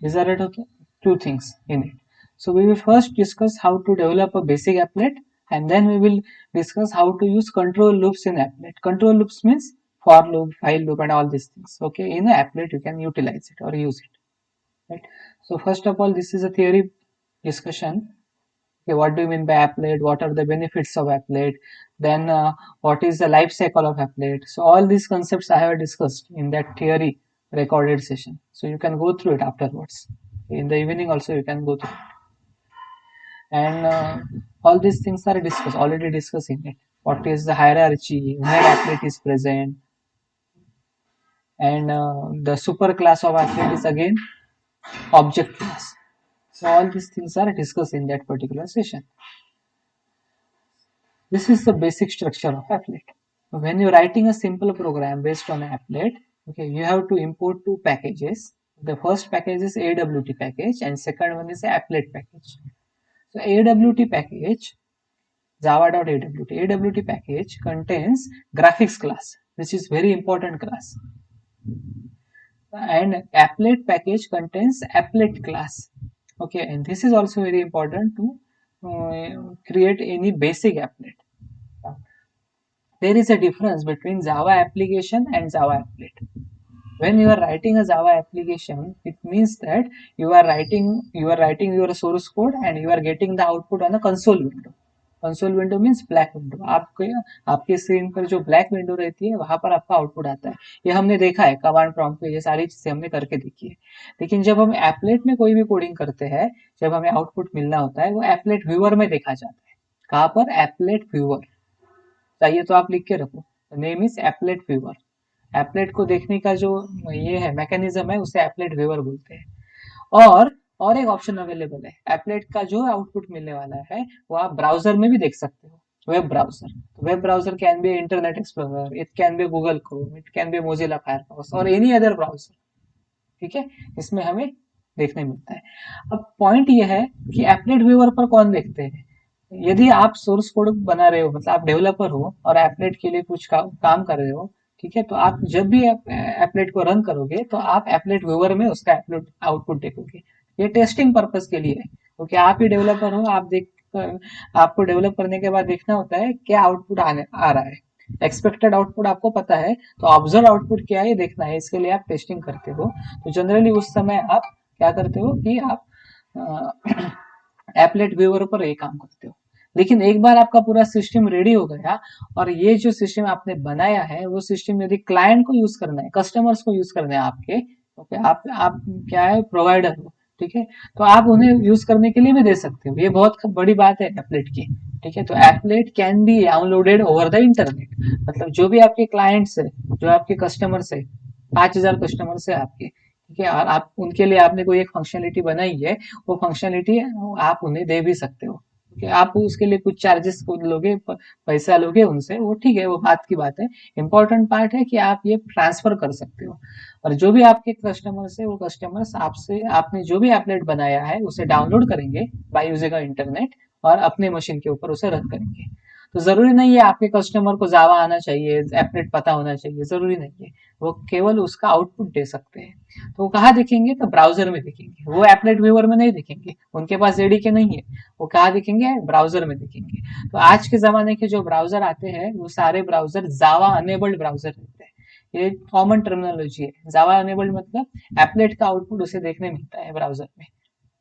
These are two things in it. So we will first discuss how to develop a basic applet, and then we will discuss how to use control loops in applet. Control loops means for loop, while loop, and all these things. Okay, in a applet you can utilize it or use it. Right. So first of all, this is a theory discussion. Okay, what do you mean by applet? What are the benefits of applet? Then what is the life cycle of applet? So all these concepts I have discussed in that theory recorded session. So you can go through it afterwards. In the evening also you can go through it. And all these things are discussed, already discussing it. What is the hierarchy, where applet is present, and the super class of applet is again object class. So all these things are discussed in that particular session. This is the basic structure of applet. When you're writing a simple program based on applet, okay, you have to import two packages. The first package is AWT package and second one is applet package. So AWT package, java.awt, AWT package contains graphics class, which is very important class. And applet package contains applet class. Okay, and this is also very important to create any basic applet. There is a difference between Java application and Java applet. When you are writing a Java application, it means that you are writing your source code and you are getting the output on a console window. Console window means black window. आपके screen पर जो black window रहती है वहां पर आपका output आता है. ये हमने देखा है कमांड प्रॉम्प्ट पे, ये सारी चीजें हमने करके देखी है. लेकिन जब हम एप्लेट में कोई भी कोडिंग करते हैं, जब हमें आउटपुट मिलना होता है वो एप्लेट व्यूअर में देखा जाता है. कहाँ पर? Applet viewer. चाहिए तो आप लिख के रखो, name is applet viewer. Applet को देखने का जो ये है मैकेनिज्म है उसे एप्लेट व्यूअर बोलते हैं. और एक ऑप्शन अवेलेबल है, एप्लेट का जो आउटपुट मिलने वाला है वो आप ब्राउजर में भी देख सकते हो. Web browser. Web browser can be internet explorer, it can B Google Chrome, it can B Mozilla Firefox और एनी अदर ब्राउजर. ठीक है, इसमें हमें देखने मिलता है. अब पॉइंट ये है कि एप्लेट व्यूअर पर कौन देखते हैं. यदि आप सोर्स कोड बना रहे हो, मतलब आप डेवलपर हो और एप्लेट के लिए कुछ काम कर रहे हो, ठीक है, तो आप जब भी एप्लेट को रन करोगे तो आप एप्लेट व्यूअर में उसका एप्लेट आउटपुट देखोगे. ये टेस्टिंग पर्पस के लिए है, क्योंकि आप ही डेवलपर हो, आपको डेवलप करने के बाद देखना होता है क्या आउटपुट आ रहा है. एक्सपेक्टेड आउटपुट आपको पता है, तो ऑब्जर्व आउटपुट क्या है ये देखना है, इसके लिए आप टेस्टिंग करते हो. तो जनरली उस समय आप क्या करते हो कि आप एप्लेट व्यूअर पर ये काम करते हो. लेकिन एक बार आपका पूरा सिस्टम रेडी हो गया और ये जो सिस्टम आपने बनाया है वो सिस्टम यदि क्लाइंट को यूज करना है, कस्टमर्स को यूज करना है आपके, ओके, आप क्या है, प्रोवाइडर हो, ठीक है, तो आप उन्हें यूज करने के लिए भी दे सकते हो. ये बहुत बड़ी बात है एप्लेट की. ठीक है, तो applet can be downloaded over the internet. मतलब जो भी आपके क्लाइंट्स है, जो आपके कस्टमर्स है, 5,000 कस्टमर्स है आपके, ठीक है, और आप उनके लिए आपने कोई एक फंक्शनलिटी बनाई है, वो फंक्शनलिटी आप उन्हें दे भी सकते हो. आप उसके लिए कुछ चार्जेस को लोगे, पैसा लोगे उनसे, वो ठीक है, वो बात की बात है. इंपॉर्टेंट पार्ट है कि आप ये ट्रांसफर कर सकते हो. और जो भी आपके कस्टमर्स है वो कस्टमर्स आपसे, आपने जो भी एप्लेट बनाया है उसे डाउनलोड करेंगे बाय यूजिंग इंटरनेट और अपने मशीन के ऊपर उसे रन करेंगे. तो जरूरी नहीं है आपके कस्टमर को जावा आना चाहिए, एप्लेट पता होना चाहिए, जरूरी नहीं है. वो केवल उसका आउटपुट दे सकते हैं. तो वो कहाँ देखेंगे? तो ब्राउजर में देखेंगे. वो एप्लेट व्यूअर में नहीं देखेंगे, उनके पास जेडीके नहीं है. वो कहाँ देखेंगे? ब्राउजर में देखेंगे. तो आज के जमाने के जो ब्राउजर आते हैं वो सारे ब्राउजर जावा अनेबल्ड ब्राउजर रहते हैं. ये कॉमन टर्मिनोलॉजी है. जावा अनेबल्ड मतलब एप्लेट का आउटपुट उसे देखने मिलता है ब्राउजर में.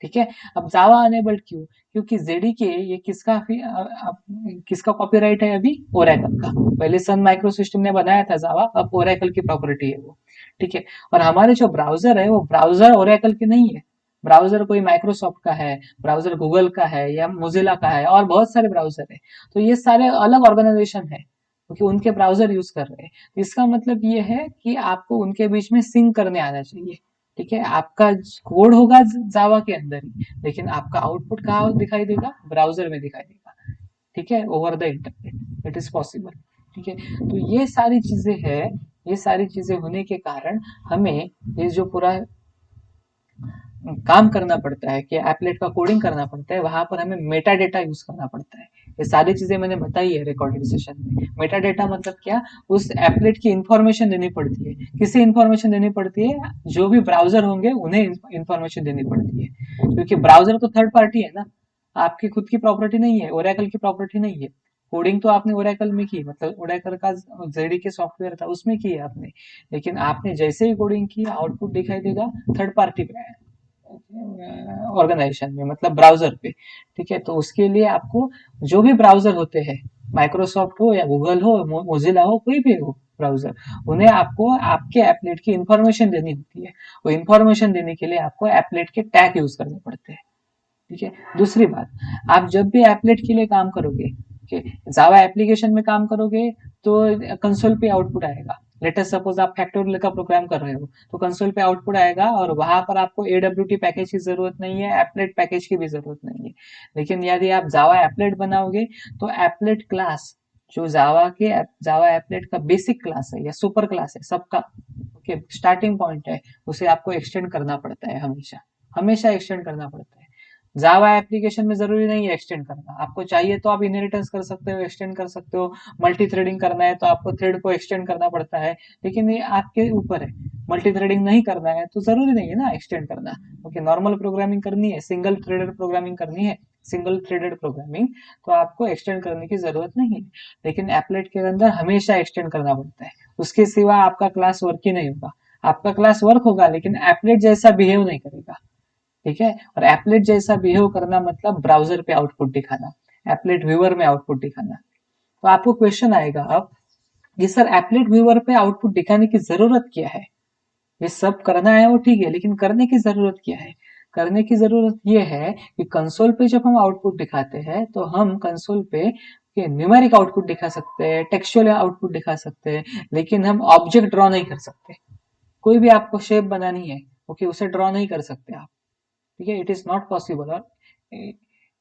ठीक है, अब जावा अनेबल्ड क्यों? क्योंकि जेडीके ये किसका कॉपीराइट है? अभी ओरेकल का. पहले सन माइक्रो सिस्टम ने बनाया था जावा, अब ओरेकल की प्रॉपर्टी है वो. ठीक है, और हमारे जो ब्राउजर है वो ब्राउजर ओरेकल के नहीं है. ब्राउजर कोई माइक्रोसॉफ्ट का है, ब्राउजर गूगल का है या मोजिला का है, और बहुत सारे ब्राउजर है. तो ये सारे अलग ऑर्गेनाइजेशन है, क्योंकि उनके ब्राउजर यूज कर रहे हैं. इसका मतलब ये है कि आपको उनके बीच में सिंक करने आना चाहिए. ठीक है, आपका कोड होगा जावा के अंदर ही, लेकिन आपका आउटपुट कहाँ दिखाई देगा? ब्राउजर में दिखाई देगा. ठीक है, over the internet it is possible. ठीक है, तो ये सारी चीजें है. ये सारी चीजें होने के कारण हमें ये जो पूरा काम करना पड़ता है कि एप्लेट का कोडिंग करना पड़ता है, वहां पर हमें मेटा डेटा यूज करना पड़ता है. ये सारी चीजें मैंने बताई है रिकॉर्डेड सेशन में। मेटा डेटा मतलब क्या, उस एप्लेट की इंफॉर्मेशन देनी पड़ती है। किसी इंफॉर्मेशन देनी पड़ती है, जो भी ब्राउजर होंगे उन्हें इंफॉर्मेशन देनी पड़ती है, क्योंकि ब्राउजर तो थर्ड पार्टी है ना, आपकी खुद की प्रॉपर्टी नहीं है, ओरेकल की प्रॉपर्टी नहीं है। कोडिंग तो आपने ओरेकल में की, मतलब ओरेकल का जेडीके सॉफ्टवेयर था उसमें की है आपने, लेकिन आपने जैसे ही कोडिंग की आउटपुट दिखाई देगा थर्ड पार्टी पे ऑर्गेनाइजेशन में, मतलब ब्राउजर पे। ठीक है, तो उसके लिए आपको जो भी ब्राउजर होते हैं, माइक्रोसॉफ्ट हो या गूगल हो, मोजिला हो, कोई भी हो ब्राउजर, उन्हें आपको आपके एप्लेट की इंफॉर्मेशन देनी होती है। वो इंफॉर्मेशन देने के लिए आपको एप्लेट के टैग यूज करने पड़ते हैं। ठीक है, दूसरी बात, आप जब भी एप्लेट के लिए काम करोगे, जावा एप्लीकेशन में काम करोगे, तो कंसोल पे आउटपुट आएगा। लेटेस्ट सपोज आप फैक्टोरियल का प्रोग्राम कर रहे हो, तो कंसोल पे आउटपुट आएगा, और वहां पर आपको एडब्ल्यूटी पैकेज की जरूरत नहीं है, एप्लेट पैकेज की भी जरूरत नहीं है। लेकिन यदि आप जावा एप्लेट बनाओगे, तो एप्लेट क्लास, जो जावा एप्लेट का बेसिक क्लास है या सुपर क्लास है सबका, ओके, स्टार्टिंग पॉइंट है, उसे आपको एक्सटेंड करना पड़ता है, हमेशा हमेशा एक्सटेंड करना पड़ता है। जावा एप्लीकेशन में जरूरी नहीं है एक्सटेंड करना, आपको चाहिए तो आप इनहेरिटेंस कर सकते हो, एक्सटेंड कर सकते हो। मल्टी थ्रेडिंग करना है तो आपको थ्रेड को एक्सटेंड करना पड़ता है, लेकिन ये आपके ऊपर है। मल्टी थ्रेडिंग नहीं करना है तो जरूरी नहीं है ना एक्सटेंड करना। ओके, नॉर्मल प्रोग्रामिंग करनी है, सिंगल थ्रेडेड प्रोग्रामिंग करनी है, सिंगल थ्रेडेड प्रोग्रामिंग, तो आपको एक्सटेंड करने की जरूरत नहीं है। लेकिन एप्लेट के अंदर हमेशा एक्सटेंड करना पड़ता है, उसके सिवा आपका क्लास वर्क ही नहीं होगा। आपका क्लास वर्क होगा लेकिन एप्लेट जैसा बिहेव नहीं करेगा। ठीक है, और एप्लेट जैसा बिहेव करना मतलब ब्राउजर पे आउटपुट दिखाना, एप्लेट व्यूअर में आउटपुट दिखाना। तो आपको क्वेश्चन आएगा अब, ये सर एप्लेट व्यूअर पे आउटपुट दिखाने की जरूरत क्या है? ये सब करना है वो ठीक है, लेकिन करने की जरूरत क्या है? करने की जरूरत ये है कि कंसोल पे जब हम आउटपुट दिखाते हैं, तो हम कंसोल पे न्यूमेरिक आउटपुट दिखा सकते हैं, टेक्सचुअल आउटपुट दिखा सकते हैं, लेकिन हम ऑब्जेक्ट ड्रॉ नहीं कर सकते। कोई भी आपको शेप बनानी है, ओके, उसे ड्रॉ नहीं कर सकते आप। ठीक है, इट इज नॉट पॉसिबल, और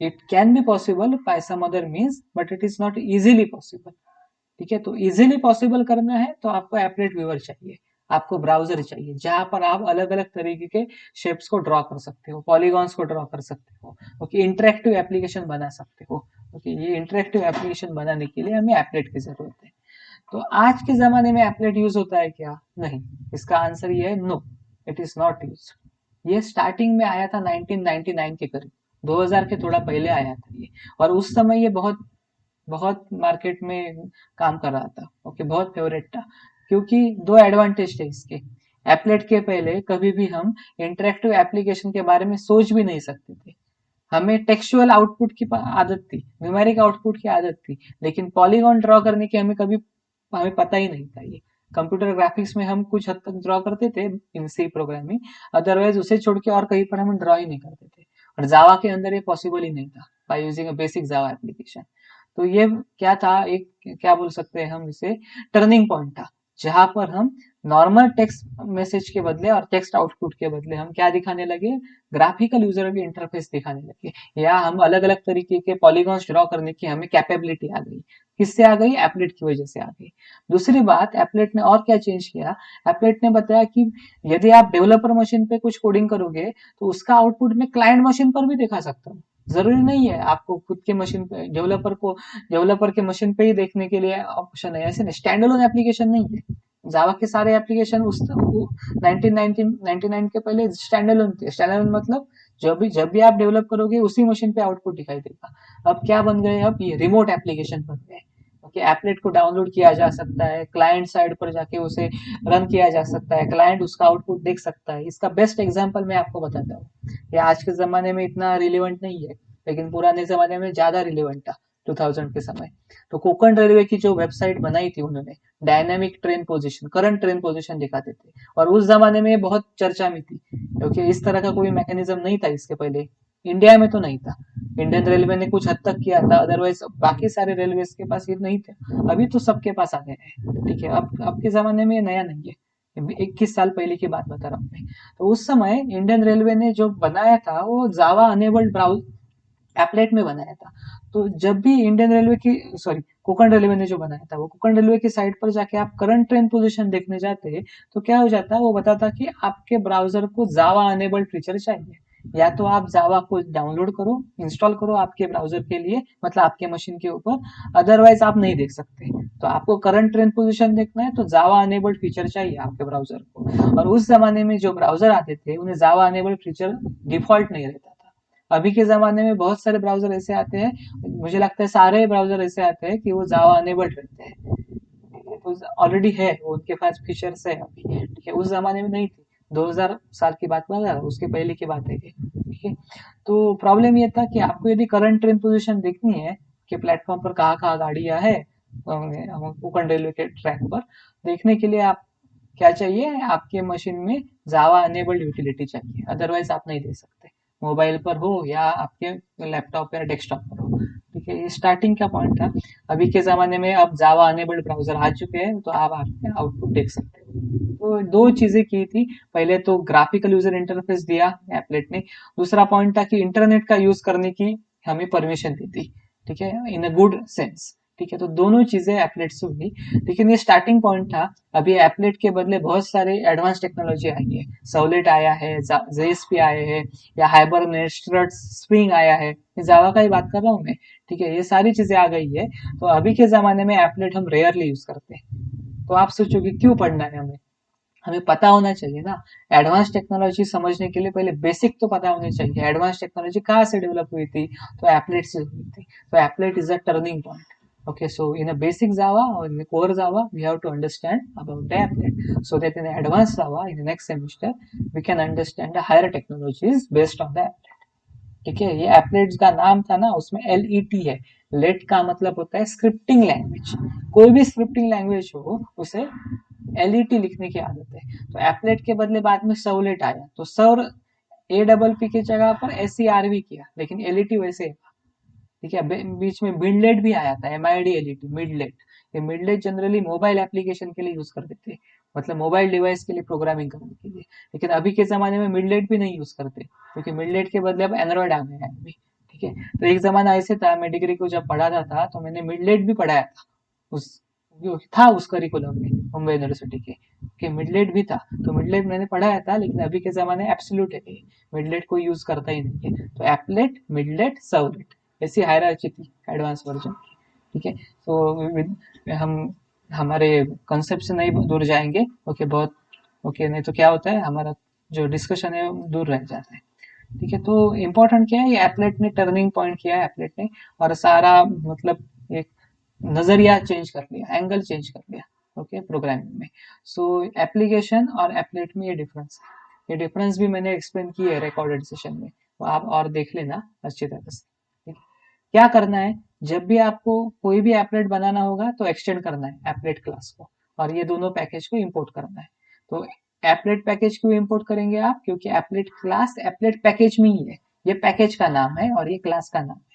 it can be possible by some other means, but it is not easily possible. ठीक है, तो इजीली पॉसिबल करना है तो आपको एप्लेट व्यूअर चाहिए, आपको ब्राउजर चाहिए, जहां पर आप अलग अलग तरीके के शेप्स को ड्रॉ कर सकते हो, पॉलीगॉन्स को ड्रॉ कर सकते हो, ओके, इंटरेक्टिव एप्लीकेशन बना सकते हो। ओके, ये इंटरेक्टिव एप्लीकेशन बनाने के लिए हमें एप्लेट की जरूरत है। तो आज के जमाने में एप्लेट यूज होता है क्या? नहीं, इसका आंसर ये है, no, it is not use. ये स्टार्टिंग में आया था 1999 के करीब, 2000 के थोड़ा पहले आया था ये, और उस समय ये बहुत बहुत मार्केट में काम कर रहा था। ओके, बहुत फेवरेट था, क्योंकि दो एडवांटेज थे इसके। एप्लेट के पहले कभी भी हम इंटरेक्टिव एप्लीकेशन के बारे में सोच भी नहीं सकते थे। हमें टेक्सचुअल आउटपुट की आदत थी, न्यूमेरिक आउटपुट की आदत थी, लेकिन पॉलीगॉन ड्रॉ करने की हमें पता ही नहीं था। ये कंप्यूटर ग्राफिक्स में हम कुछ हद तक ड्रॉ करते थे इन सी प्रोग्रामिंग, अदरवाइज उसे छोड़ के और कहीं पर हम ड्रॉ ही नहीं करते थे, और जावा के अंदर ये पॉसिबल ही नहीं था by using a basic Java application. तो ये क्या था, एक क्या बोल सकते हैं हम इसे, टर्निंग पॉइंट था, जहां पर हम नॉर्मल टेक्स्ट मैसेज के बदले और टेक्स्ट आउटपुट के बदले हम क्या दिखाने लगे, ग्राफिकल यूजर इंटरफेस दिखाने लगे, या हम अलग अलग तरीके के पॉलीगॉन्स ड्रॉ करने की हमें कैपेबिलिटी आ गई। किससे आ गई? एप्लेट की वजह से आ गई। दूसरी बात, एप्लेट ने और क्या चेंज किया, एप्लेट ने बताया कि यदि आप डेवलपर मशीन पे कुछ कोडिंग करोगे, तो उसका आउटपुट मैं क्लाइंट मशीन पर भी दिखा सकता हूँ। जरूरी नहीं है आपको खुद के मशीन पे, डेवलपर के मशीन पे ही देखने के लिए ऑप्शन है, ऐसे नहीं, स्टैंड अलोन एप्लीकेशन नहीं है। जावा के सारे एप्लीकेशन उस 1999 के पहले स्टैंड अलोन थे। स्टैंड अलोन मतलब जब भी आप डेवलप करोगे उसी मशीन पे आउटपुट दिखाई देगा। अब क्या बन गए, अब ये रिमोट एप्लीकेशन बन गए। ओके, एप्लेट को डाउनलोड किया जा सकता है, क्लाइंट साइड पर जाके उसे रन किया जा सकता है, क्लाइंट उसका आउटपुट देख सकता है। इसका बेस्ट एग्जांपल मैं आपको बताता हूँ, ये आज के जमाने में इतना रिलेवेंट नहीं है, लेकिन पुराने जमाने में ज्यादा रिलेवेंट था, 2000 के समय। तो कोंकण रेलवे की जो वेबसाइट बनाई थी उन्होंने, dynamic train position, current train position दिखाते थे, और उस जमाने में बहुत चर्चा में थी, क्योंकि इस तरह का कोई मैकेनिज्म नहीं था इसके पहले, इंडिया में तो नहीं था। इंडियन रेलवे ने कुछ हद तक किया था, अदरवाइज बाकी सारे रेलवे के पास ये नहीं थे। अभी तो सबके पास आ गए हैं। ठीक है, अब के जमाने में नया नहीं है, 21 साल पहले की बात बता रहा हूँ मैं। तो उस समय इंडियन रेलवे ने जो बनाया था वो जावा अनेबल्ड ब्राउज एप्लेट में बनाया था। तो जब भी इंडियन रेलवे की, सॉरी, कोंकण रेलवे ने जो बनाया था, वो कोंकण रेलवे की साइट पर जाके आप करंट ट्रेन पोजीशन देखने जाते, तो क्या हो जाता, वो बताता कि आपके ब्राउजर को जावा अनेबल्ड फीचर चाहिए, या तो आप जावा को डाउनलोड करो, इंस्टॉल करो आपके ब्राउजर के लिए, मतलब आपके मशीन के ऊपर, अदरवाइज आप नहीं देख सकते। तो आपको करंट ट्रेंड पोजीशन देखना है तो जावा अनेबल्ड फीचर चाहिए आपके ब्राउजर को। और उस जमाने में जो ब्राउजर आते थे उन्हें जावा अनेबल्ड फीचर डिफॉल्ट नहीं रहता था। अभी के जमाने में बहुत सारे ब्राउजर ऐसे आते हैं, मुझे लगता है सारे ब्राउजर ऐसे आते हैं कि वो जावा अनेबल्ड रहते हैं, तो ऑलरेडी है, वो उनके पास फीचर्स है अभी, ठीक है, उस जमाने में नहीं थी। 2000 साल की बात बता रहा, उसके पहले की बात है ये, ठीक है। तो प्रॉब्लम ये था कि आपको यदि करंट ट्रेन पोजीशन देखनी है कि प्लेटफॉर्म पर कहाँ कहाँ गाड़ियां है, कोंकण रेलवे के ट्रैक पर, देखने के लिए आप क्या चाहिए, आपके मशीन में जावा अनेबल्ड यूटिलिटी चाहिए, अदरवाइज आप नहीं दे सकते, मोबाइल पर हो या आपके लैपटॉप या डेस्कटॉप पर हो, ठीक है। ये स्टार्टिंग का पॉइंट था। अभी के ज़माने में अब जावा अनेबल्ड ब्राउज़र आ चुके हैं, तो आप आपके आउटपुट देख सकते हो। तो 2 चीज़ें की थी, पहले तो ग्राफिकल यूज़र इंटरफेस दिया एप्लेट ने, दूसरा पॉइंट था कि इंटरनेट का यूज़ करने की हमें परमिशन दी थी, ठीक है, इन अ गुड सेंस, ठीक है। तो दोनों चीज़ें एप्लेट से हुई, लेकिन ये स्टार्टिंग पॉइंट था। अभी एप्लेट के बदले बहुत सारे एडवांस टेक्नोलॉजी आई है, सवलेट आया है, जेएसपी आए हैं, या हाइबरनेट, स्प्रिंग आया है, जावा का ही बात कर रहा हूँ मैं, ठीक है, ये सारी चीजें आ गई है। तो अभी के जमाने में एप्लेट हम रेयरली यूज करते हैं। तो आप सोचोगे क्यों पढ़ना है हमें, हमें पता होना चाहिए ना। एडवांस टेक्नोलॉजी समझने के लिए पहले बेसिक तो पता होने चाहिए, एडवांस टेक्नोलॉजी कहाँ से डेवलप हुई थी, तो एप्लेट से हुई थी। तो applet is a turning point. Okay, so in a basic Java or in the core Java, we have to understand about the applet, so that in the advanced Java, in the next semester, we can understand the higher technologies based on the applet. ठीक है, ये एप्लेट्स का नाम था ना, उसमें LET है। Late का मतलब होता है स्क्रिप्टिंग लैंग्वेज, कोई भी स्क्रिप्टिंग लैंग्वेज हो उसे LET लिखने की आदत है। तो एप्लेट के बदले बाद में सर्वलेट आया, तो सर्व APP की जगह पर SERV किया, लेकिन LET वैसे, ठीक है। बीच में मिडलेट भी आया था, MIDLET, मिडलेट। ये मिडलेट जनरली मोबाइल एप्लीकेशन के लिए यूज करते थे, मतलब मोबाइल डिवाइस के लिए प्रोग्रामिंग करने के लिए। लेकिन अभी के जमाने में मिडलेट भी नहीं यूज करते, क्योंकि मिडलेट के बदले अब एंड्रॉइड आ गया है अभी, ठीक है। तो एक जमाना ऐसे था, मैं डिग्री को जब पढ़ाता था तो मैंने मिडलेट भी पढ़ाया था, उस जो था उस करिकुलम में मुंबई यूनिवर्सिटी के मिडलेट भी था। तो मिडलेट मैंने पढ़ाया था, लेकिन अभी के जमाने एब्सोल्यूट है, मिडलेट कोई यूज करता ही नहीं है। तो एप्लेट, मिडलेट, सर्वलेट, ऐसी हायरार्की थी एडवांस वर्जन की, ठीक है। तो हम हमारे कंसेप्ट से नहीं दूर जाएंगे, ओके, बहुत, ओके, नहीं तो क्या होता है, हमारा जो डिस्कशन है वो दूर रह जाता है, ठीक है। तो इम्पोर्टेंट क्या है, ये एप्लेट ने टर्निंग पॉइंट किया है, एप्लेट ने, और सारा मतलब एक नजरिया चेंज कर लिया, एंगल चेंज कर लिया, ओके, प्रोग्रामिंग में। सो एप्लीकेशन और एप्लेट में ये डिफरेंस है, ये डिफरेंस भी मैंने एक्सप्लेन की है रिकॉर्डेड सेशन में, तो आप और देख लेना अच्छी तरह से, ठीक है। क्या करना है, जब भी आपको कोई भी एप्लेट बनाना होगा तो एक्सटेंड करना है एप्लेट क्लास को, और ये दोनों पैकेज को इंपोर्ट करना है। तो एप्लेट पैकेज क्यों इंपोर्ट करेंगे आप, क्योंकि एप्लेट क्लास एप्लेट पैकेज में ही है, ये पैकेज का नाम है और ये क्लास का नाम है।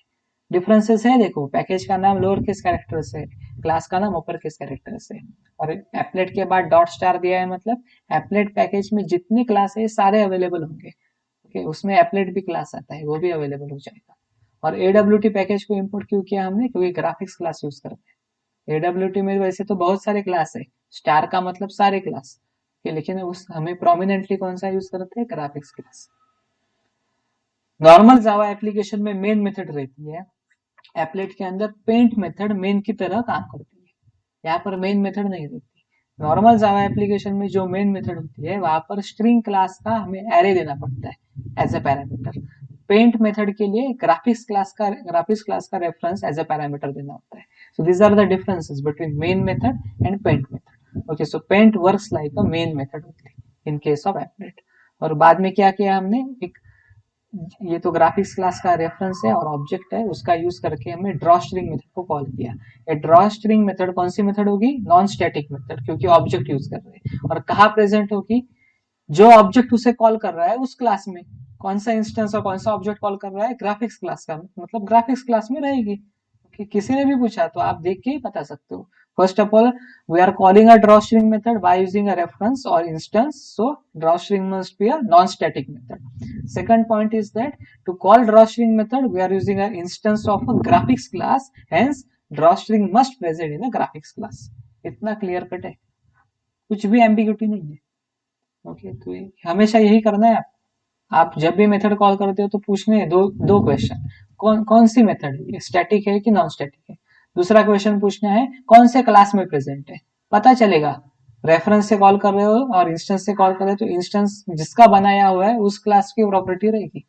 डिफरेंसेस है, देखो, पैकेज का नाम लोअर केस कैरेक्टर से, क्लास का नाम अपर केस कैरेक्टर से, और एप्लेट के बाद डॉट स्टार दिया है, मतलब एप्लेट पैकेज में जितने क्लास है सारे अवेलेबल होंगे, ओके, उसमें एप्लेट भी क्लास आता है, वो भी अवेलेबल हो जाएगा। और AWT पैकेज को इंपोर्ट क्यों किया हमने, क्योंकि ग्राफिक्स क्लास यूज करते हैं। AWT में वैसे तो बहुत सारे क्लास है, स्टार का मतलब सारे क्लास, लेकिन उस हमें प्रोमिनेंटली कौन सा यूज करते हैं, graphics class. Normal Java application में मेन मेथड रहती है, एप्लेट के अंदर पेंट मेथड मेन की तरह काम करती है, यहाँ पर मेन मेथड नहीं रहती। नॉर्मल जावा एप्लीकेशन में जो मेन मेथड होती है वहां पर स्ट्रिंग क्लास का हमें एरे देना पड़ता है as a parameter. Paint method के लिए ग्राफिक्स क्लास का रेफरेंस एज ए पैरामीटर देना होता है। So these are the differences between main method and paint method. Okay, so paint works like a main method only in case of applet. और बाद में क्या किया हमने, एक, ये तो ग्राफिक्स क्लास का रेफरेंस है और ऑब्जेक्ट है, उसका यूज करके हमने ड्रॉ स्ट्रिंग मेथड को कॉल किया। ये ड्रॉ स्ट्रिंग मेथड कौन सी मेथड होगी, नॉन स्टैटिक मेथड, क्योंकि ऑब्जेक्ट यूज कर रहे हैं। और कहाँ प्रेजेंट होगी, जो ऑब्जेक्ट उसे कॉल कर रहा है उस क्लास में, कौन सा इंस्टेंस और कौन सा ऑब्जेक्ट कॉल कर रहा है, ग्राफिक्स क्लास का, मतलब ग्राफिक्स क्लास में रहेगी। कि किसी ने भी पूछा तो आप देख के ही बता सकते हो। First of all, we are calling a drawstring method by using a reference or instance, so drawstring must be a non-static method. Second point is that to call drawstring method we are using an instance of a graphics class, hence drawstring must present in a graphics class. इतना clear cut है, कुछ भी ambiguity नहीं है, okay. तो हमेशा यही करना है, आप जब भी मेथड कॉल करते हो तो पूछने हैं दो क्वेश्चन, कौन सी मेथड है, स्टैटिक है कि नॉन स्टैटिक है। दूसरा क्वेश्चन पूछना है कौन से क्लास में प्रेजेंट है, पता चलेगा रेफरेंस से कॉल कर रहे हो और इंस्टेंस से कॉल कर रहे हो तो इंस्टेंस जिसका बनाया हुआ है उस क्लास की प्रॉपर्टी रहेगी।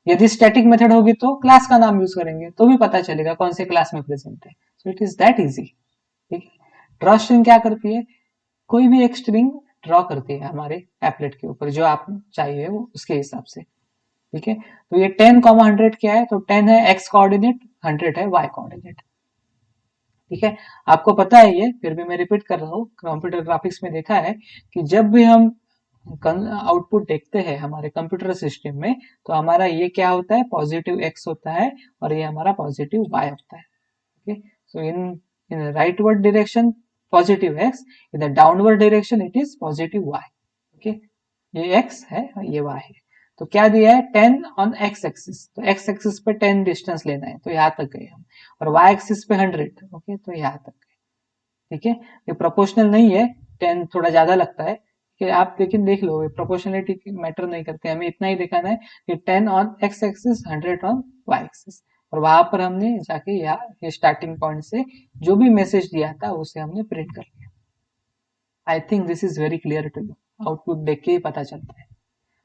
यदि स्टैटिक मेथड होगी तो क्लास का नाम यूज करेंगे तो भी पता चलेगा कौन से क्लास में प्रेजेंट है। So it is that easy. ठीक है, ड्रॉ स्ट्रिंग क्या करती है, कोई भी एक स्ट्रिंग ड्रॉ करती है हमारे एप्लेट के ऊपर जो आप चाहिए वो उसके हिसाब से। ठीक है, तो ये 10, 100 क्या है, तो 10 है एक्स कोऑर्डिनेट, 100 है वाई कोऑर्डिनेट। ठीक है, आपको पता है ये, फिर भी मैं रिपीट कर रहा हूँ, कंप्यूटर ग्राफिक्स में देखा है कि जब भी हम आउटपुट देखते हैं हमारे कंप्यूटर सिस्टम में तो हमारा ये क्या होता है, पॉजिटिव एक्स होता है और ये हमारा पॉजिटिव वाई होता है। Okay, so in rightward direction positive X, in the downward direction it is positive Y. Okay, ये एक्स है और ये वाई है। तो क्या दिया है, 10 ऑन एक्स एक्सिस, तो एक्स एक्सिस पे 10 डिस्टेंस लेना है तो यहाँ तक गए हम, और वाई एक्सिस पे 100। ओके, तो यहाँ तक गए। ठीक है, ये प्रोपोर्शनल नहीं है, 10 थोड़ा ज्यादा लगता है कि आप लेकिन देख लो प्रोपोर्शनलिटी मैटर नहीं करते, हमें इतना ही दिखाना है कि 10 on X axis, 100 on Y axis. और वहां पर हमने जाके यहाँ स्टार्टिंग पॉइंट से जो भी मैसेज दिया था उसे हमने प्रिंट कर लिया। I think this is very clear to you, output देख के ही पता चलता है।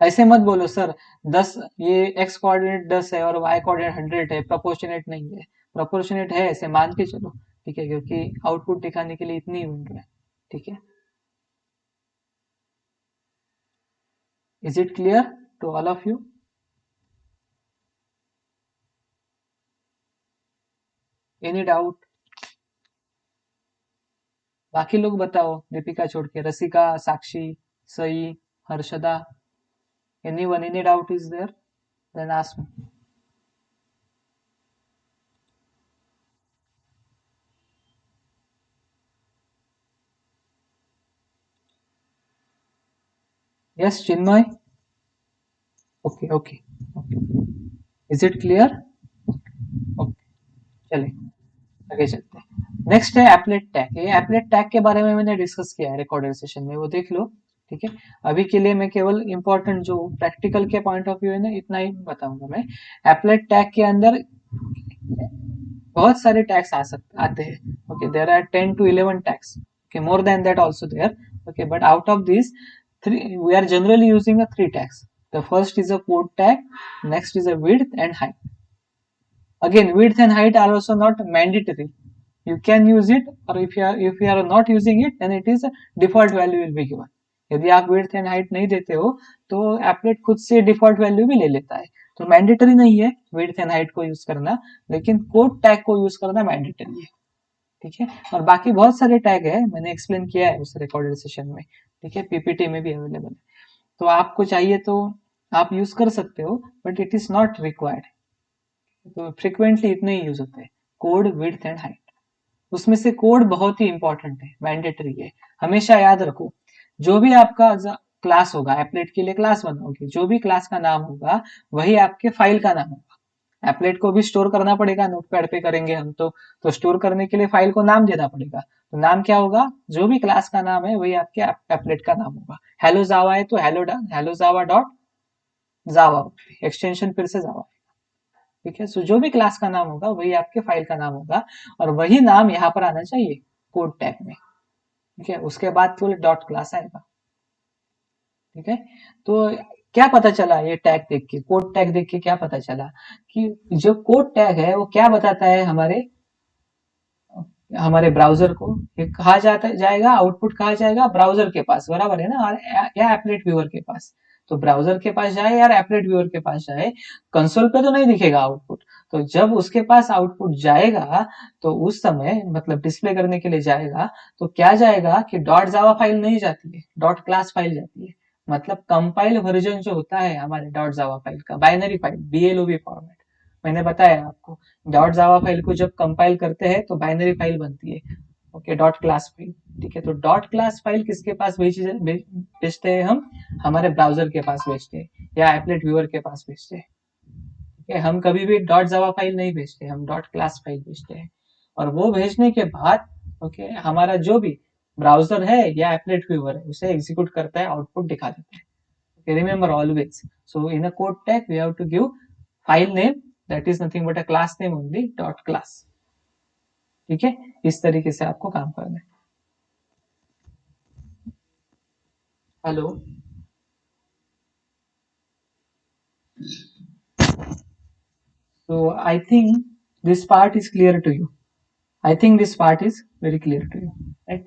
ऐसे मत बोलो सर 10, ये एक्स कोऑर्डिनेट 10 है और वाई कोऑर्डिनेट 100 है, प्रोपोर्शनेट नहीं है। प्रोपोर्शनेट है ऐसे मान के चलो, ठीक है, क्योंकि आउटपुट दिखाने के लिए इतनी विंडो है। ठीक है, is it clear to all of you? Any doubt? बाकी लोग बताओ, दीपिका छोड़ के, रसिका, साक्षी, सई, Harshada, anyone, any doubt is there, then ask me. Yes, Chinmay? Okay, okay, okay. Is it clear? Okay, चलिए आगे चलते हैं। नेक्स्ट है एप्लेट टैग। ये एप्लेट टैग के बारे में मैंने डिस्कस किया है रिकॉर्डेड सेशन में, वो देख लो। ठीक है, अभी के लिए मैं केवल इंपॉर्टेंट जो प्रैक्टिकल के पॉइंट ऑफ व्यू है ना इतना ही बताऊंगा मैं। एप्लेट टैग के अंदर बहुत सारे टैग्स आते हैं। Okay, there are 10 to 11 tags, okay, more than that also there. Okay, but out of this three we are generally using a three tags. The first is a code tag, next is a width and height. Again, width and height are also not mandatory, you can use it, or if you are not using it then it is a default value will be given. यदि आप width and height नहीं देते हो तो applet खुद से default value भी ले लेता है। तो मैंडेटरी नहीं है width and height को यूज करना, लेकिन कोड टैग को यूज करना मैंडेटरी है। ठीक है, और बाकी बहुत सारे टैग है, मैंने एक्सप्लेन किया है उस रिकॉर्डेड सेशन में। ठीक है, पीपीटी में भी अवेलेबल है, तो आपको चाहिए तो आप यूज कर सकते हो, but it is not required. तो फ्रिक्वेंटली इतने ही यूज होते हैं, कोड, विड्थ एंड हाइट। उसमें से कोड बहुत ही इंपॉर्टेंट है, मैंडेटरी है, हमेशा याद रखो। जो भी आपका क्लास होगा, एप्लेट के लिए क्लास बनाओगे, जो भी क्लास का नाम होगा वही आपके फाइल का नाम होगा। एप्लेट को भी स्टोर करना पड़ेगा, नोटपैड पे करेंगे हम तो स्टोर करने के लिए फाइल को नाम देना पड़ेगा। तो नाम क्या होगा, जो भी क्लास का नाम है वही आपके एप्लेट का नाम होगा। हेलो जावा है तो हेलो जावा डॉट जावा, एक्सटेंशन फिर से जावा। ठीक है, सो जो भी क्लास का नाम होगा वही आपके फाइल का नाम होगा, और वही नाम यहाँ पर आना चाहिए कोड टैग में। ठीक है, उसके बाद केवल डॉट क्लास आएगा। ठीक है, तो क्या पता चला ये टैग देख के, कोड टैग देख के क्या पता चला कि जो कोड टैग है वो क्या बताता है हमारे हमारे ब्राउजर को, ये कहा जाएगा, आउटपुट कहा जाएगा ब्राउजर के पास, बराबर है ना, या एप्लेट व्यूअर के पास। तो ब्राउजर के पास जाए या एप्लेट व्यूअर के पास जाए, कंसोल पे तो नहीं दिखेगा आउटपुट। तो जब उसके पास आउटपुट जाएगा तो उस समय मतलब डिस्प्ले करने के लिए जाएगा तो क्या जाएगा कि डॉट जावा फाइल नहीं जाती है, डॉट क्लास फाइल जाती है। मतलब कंपाइल वर्जन जो होता है हमारे डॉट जावा फाइल का, बाइनरी फाइल, बीएलओबी फॉर्मेट, मैंने बताया आपको, डॉट जावा फाइल को जब कंपाइल करते हैं तो बाइनरी फाइल बनती है। Okay, dot class file. ठीक है, तो डॉट क्लास फाइल किसके पास भेजते हैं हम, हमारे ब्राउजर के पास भेजते हैं या एप्लेट व्यूअर के पास भेजते हैं। ठीक है, हम कभी भी डॉट जावा फाइल नहीं भेजते, हम डॉट क्लास फाइल भेजते हैं। और वो भेजने के बाद ओके हमारा जो भी ब्राउजर है या एप्लेट व्यूअर है उसे एग्जीक्यूट करता है, आउटपुट दिखा देता है। Okay, remember always. So in a code tag, we have to give file name, that is nothing but a class name only, dot class. ठीक है, इस तरीके से आपको काम करना है. Hello. So I think this part is clear to you. I think this part is very clear to you, right?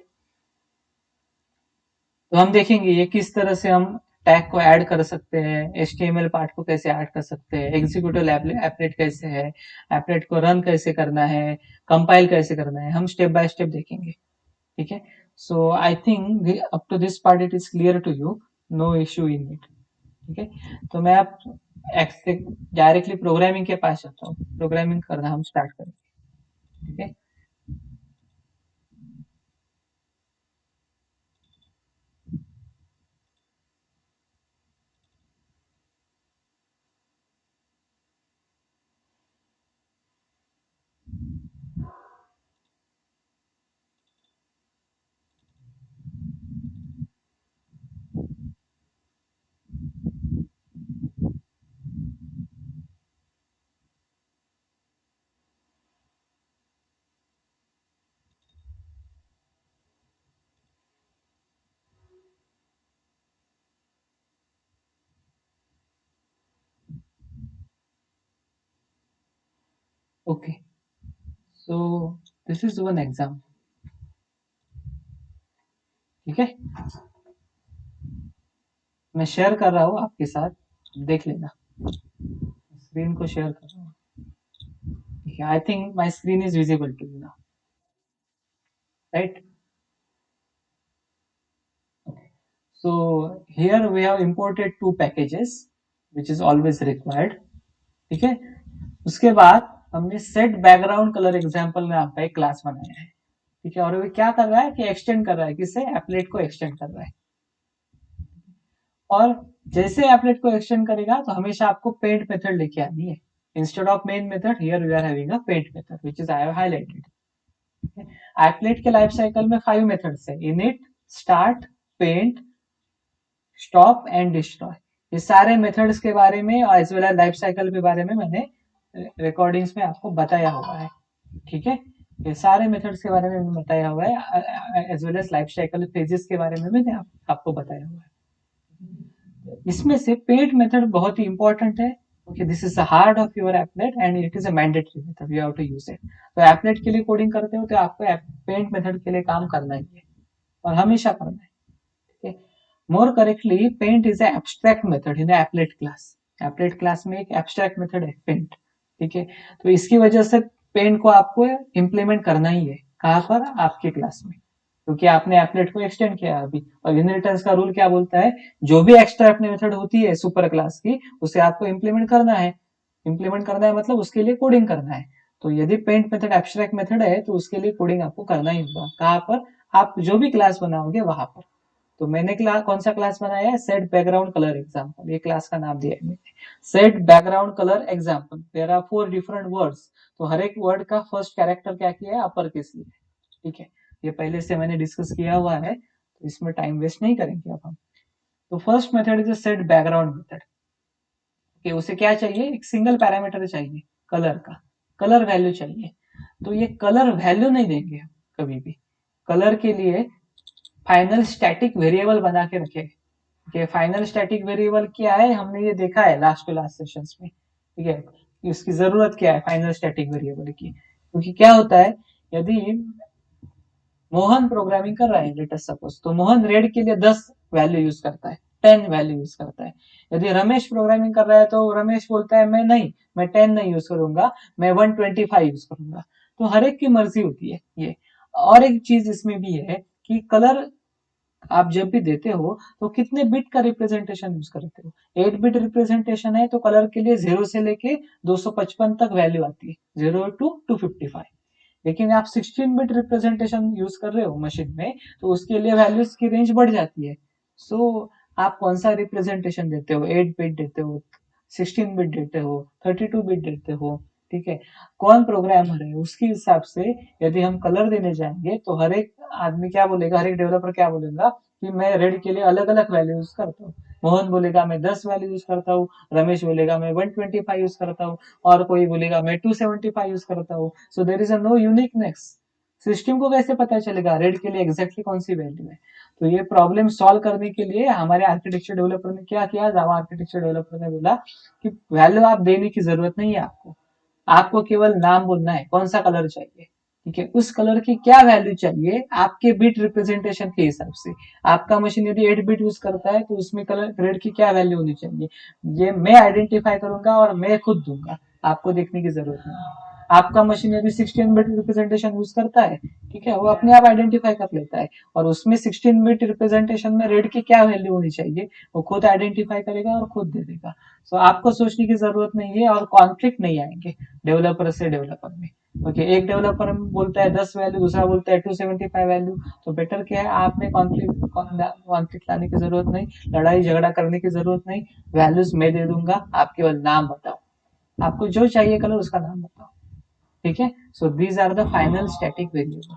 तो हम देखेंगे ये किस तरह से हम टैग को ऐड कर सकते हैं, HTML पार्ट को कैसे ऐड कर सकते हैं, एग्जीक्यूटिव एपलेट कैसे है, एपलेट को रन कैसे करना है, कंपाइल कैसे करना है, हम स्टेप बाय स्टेप देखेंगे. ठीक है. So I think up to this part it is clear to you, no issue in it. ठीक है. तो मैं अब डायरेक्टली प्रोग्रामिंग के पास जाता हूँ. प्रोग्रामिंग करना हम स्टार्ट करें. ठीक है. Okay. So this is one example. ठीक है. मैं शेयर कर रहा हूँ आपके साथ, देख लेना. स्क्रीन को शेयर कर रहा हूँ. ठीक है. I think my screen is visible to you now, right? So here we have imported two packages which is always required. ठीक है. उसके बाद हमने सेट बैकग्राउंड कलर एग्जाम्पल नाम का एक क्लास बनाया है. ठीक है. और वो क्या कर रहा है कि एक्सटेंड कर रहा है, किससे? एपलेट को एक्सटेंड कर रहा है. और जैसे एपलेट को एक्सटेंड करेगा तो हमेशा आपको पेंट मेथड लेके आनी है. Instead of main method here we are having a paint method which is I have highlighted. Applet के लाइफ साइकिल में 5 मेथड्स है: init, start, paint, stop and destroy. ये सारे मेथड्स के बारे में और as well as life cycle के बारे में मैंने रिकॉर्डिंग्स में आपको बताया हुआ है. ठीक है. ये सारे मेथड्स के बारे में मैंने बताया हुआ है, as well as life cycle phases के बारे में मैंने आपको बताया हुआ है. इसमें से पेंट मेथड बहुत ही इंपॉर्टेंट है. Okay, this is the heart of your applet and it is a mandatory method, you have to use it. तो एपलेट के लिए कोडिंग करते हो तो आपको पेंट मेथड के लिए काम करना ही है और हमेशा करना है. ठीक है. More correctly, paint is abstract method in applet class. Applet class में एक एब्स्ट्रैक्ट मेथड है पेंट. ठीक है. तो इसकी वजह से पेंट को आपको इम्प्लीमेंट करना ही है. कहाँ पर? आपके क्लास में, क्योंकि आपने एपलेट को एक्सटेंड किया अभी. और इनहेरिटेंस का रूल क्या बोलता है? जो भी एक्स्ट्रैक्ट मेथड होती है सुपर क्लास की, उसे आपको इम्प्लीमेंट करना है. इम्प्लीमेंट करना है मतलब उसके लिए कोडिंग करना है. तो यदि पेंट मेथड एब्स्ट्रैक्ट मेथड है तो उसके लिए कोडिंग आपको करना ही होगा. कहाँ पर? आप जो भी क्लास बनाओगे वहां पर. तो मैंने क्लास कौन सा क्लास बनाया है? सेट बैकग्राउंड कलर एग्जाम्पल, ये क्लास का नाम दिया है मैंने. Set background colour example. There are 4 different words. तो हर एक वर्ड का फर्स्ट कैरेक्टर क्या किया है? अपर केस लिया है. ठीक है. ये पहले से मैंने डिस्कस किया हुआ है, तो इसमें टाइम वेस्ट नहीं करेंगे अब हम. तो first method is set background method. कि उसे क्या चाहिए? एक सिंगल पैरामीटर चाहिए, कलर का. कलर वैल्यू चाहिए. तो ये कलर वैल्यू नहीं देंगे कभी भी. कलर के लिए फाइनल स्टैटिक वेरिएबल बना के रखे. कि फाइनल स्टैटिक वेरिएबल क्या है, हमने ये देखा है लास्ट टू लास्ट सेशंस में. ठीक है. इसकी जरूरत क्या है फाइनल स्टैटिक वेरिएबल की? क्योंकि क्या होता है, यदि मोहन प्रोग्रामिंग कर रहा है लेटेस्ट सपोज, तो मोहन रेड के लिए 10 वैल्यू यूज करता है, 10 वैल्यू यूज करता है. यदि रमेश प्रोग्रामिंग कर रहा है तो रमेश बोलता है मैं नहीं, मैं 10 नहीं यूज करूंगा, मैं 125 यूज करूंगा. तो हर एक की मर्जी होती है ये. और एक चीज इसमें भी है कि कलर आप जब भी देते हो तो कितने बिट का रिप्रेजेंटेशन यूज करते हो. 8 बिट रिप्रेजेंटेशन है तो कलर के लिए 0 से लेके 255 तक वैल्यू आती है, 0 टू 255. लेकिन आप 16 बिट रिप्रेजेंटेशन यूज कर रहे हो मशीन में, तो उसके लिए वैल्यूज की रेंज बढ़ जाती है. सो आप कौन सा रिप्रेजेंटेशन देते हो? 8 बिट देते हो, 16 बिट देते हो, 32 बिट देते हो. ठीक है. कौन प्रोग्रामर है उसके हिसाब से यदि हम कलर देने जाएंगे तो हर एक आदमी क्या बोलेगा, हर एक डेवलपर क्या बोलेगा कि मैं रेड के लिए अलग अलग वैल्यू यूज करता हूँ। मोहन बोलेगा मैं 10 वैल्यू यूज करता हूँ, रमेश बोलेगा मैं 125 यूज करता हूँ, और कोई बोलेगा मैं 275 यूज करता हूँ। So there is a no uniqueness. System को कैसे पता चलेगा रेड के लिए एग्जैक्टली कौन सी वैल्यू है? तो ये प्रॉब्लम सॉल्व करने के लिए हमारे आर्किटेक्चर डेवलपर ने क्या किया, जावा आर्किटेक्चर डेवलपर ने बोला कि वैल्यू आप देने की जरूरत नहीं है आपको, आपको केवल नाम बोलना है कौन सा कलर चाहिए, ठीक है, उस कलर की क्या वैल्यू चाहिए आपके बिट रिप्रेजेंटेशन के हिसाब से। आपका मशीन यदि 8 बिट यूज करता है तो उसमें कलर ग्रेड की क्या वैल्यू होनी चाहिए, ये मैं आइडेंटिफाई करूंगा और मैं खुद दूंगा, आपको देखने की जरूरत नहीं है। आपका मशीन यदि 16 बिट रिप्रेजेंटेशन यूज करता है, ठीक है, वो अपने आप आइडेंटिफाई कर लेता है, और उसमें 16 बिट रिप्रेजेंटेशन में रेड की क्या वैल्यू होनी चाहिए वो खुद आइडेंटिफाई करेगा और खुद दे देगा। सो आपको सोचने की जरूरत नहीं है और कॉन्फ्लिक्ट नहीं आएंगे डेवलपर से डेवलपर में। ओके, एक डेवलपर बोलता है 10 वैल्यू, दूसरा बोलता है 275 वैल्यू, तो बेटर क्या है, आपने कॉन्फ्लिक्ट लाने की जरूरत नहीं, लड़ाई झगड़ा करने की जरूरत नहीं, वैल्यूज मैं दे दूंगा, आप केवल नाम बताओ, आपको जो चाहिए कलर उसका नाम बताओ, ठीक है। So these are the final static variable.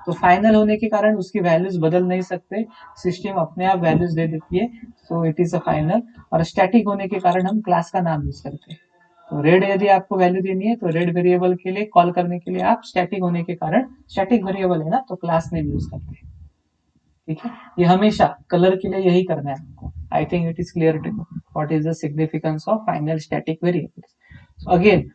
तो फाइनल होने के कारण उसकी वैल्यूज बदल नहीं सकते, सिस्टम अपने आप वैल्यूज दे देती है, so it is a final. और स्टैटिक होने के कारण हम क्लास का नाम यूज करते हैं। तो रेड यदि आपको वैल्यू देनी है तो रेड वेरिएबल के लिए कॉल करने के लिए आप स्टैटिक होने के कारण, स्टैटिक वेरिएबल है ना तो क्लास नेम यूज करते हैं, ठीक है। ये हमेशा कलर के लिए यही करना है आपको। I think it is clear to you what is the significance of final static variables. Again,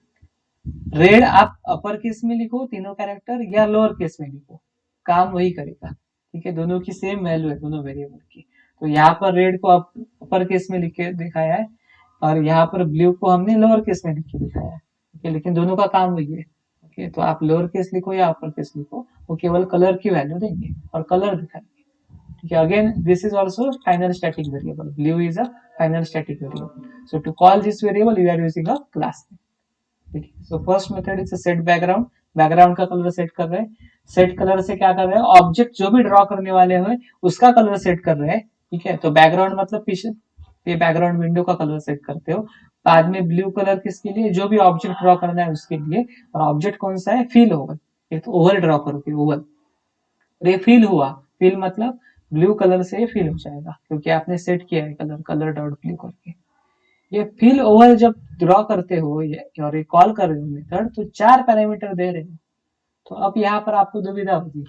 red आप अपर केस में लिखो तीनों कैरेक्टर या लोअर केस में लिखो, काम वही करेगा, ठीक है, दोनों की सेम वैल्यू है दोनों वेरिएबल की। तो यहाँ पर रेड को अपर केस में लिख के दिखाया है, और यहाँ पर ब्लू को हमने लोअर केस में लिख के दिखाया है, ठीक है, लेकिन दोनों का काम वही है। ओके, तो आप लोअर केस लिखो या अपर केस लिखो, वो केवल कलर की वैल्यू देंगे और कलर दिखाएंगे, ठीक है। Again this is also final static variable, blue is a final static variable, so to call this variable you are using a class. ठीक है, so first method is set background, background का colour set कर रहे हैं, set colour से क्या कर रहे हैं, ऑब्जेक्ट जो भी ड्रॉ करने वाले हैं उसका कलर सेट कर रहे हैं, ठीक है। तो बैकग्राउंड मतलब पीछे ये बैकग्राउंड विंडो का कलर सेट करते हो। बाद में ब्लू कलर किसके लिए, जो भी ऑब्जेक्ट ड्रॉ करना है उसके लिए, और ऑब्जेक्ट कौन सा है, फील ओवल, एक तो ओवल ड्रॉ करोगे ओवल, ये फील हुआ, फील मतलब ब्लू कलर से फील हो जाएगा क्योंकि आपने सेट किया है कलर, कलर डॉट ब्लू करके। ये फिल ओवर जब ड्रॉ करते हो और ये कॉल कर रहे हो मेथड, तो 4 पैरामीटर दे रहे हो। तो अब यहाँ पर आपको दुविधा होगी,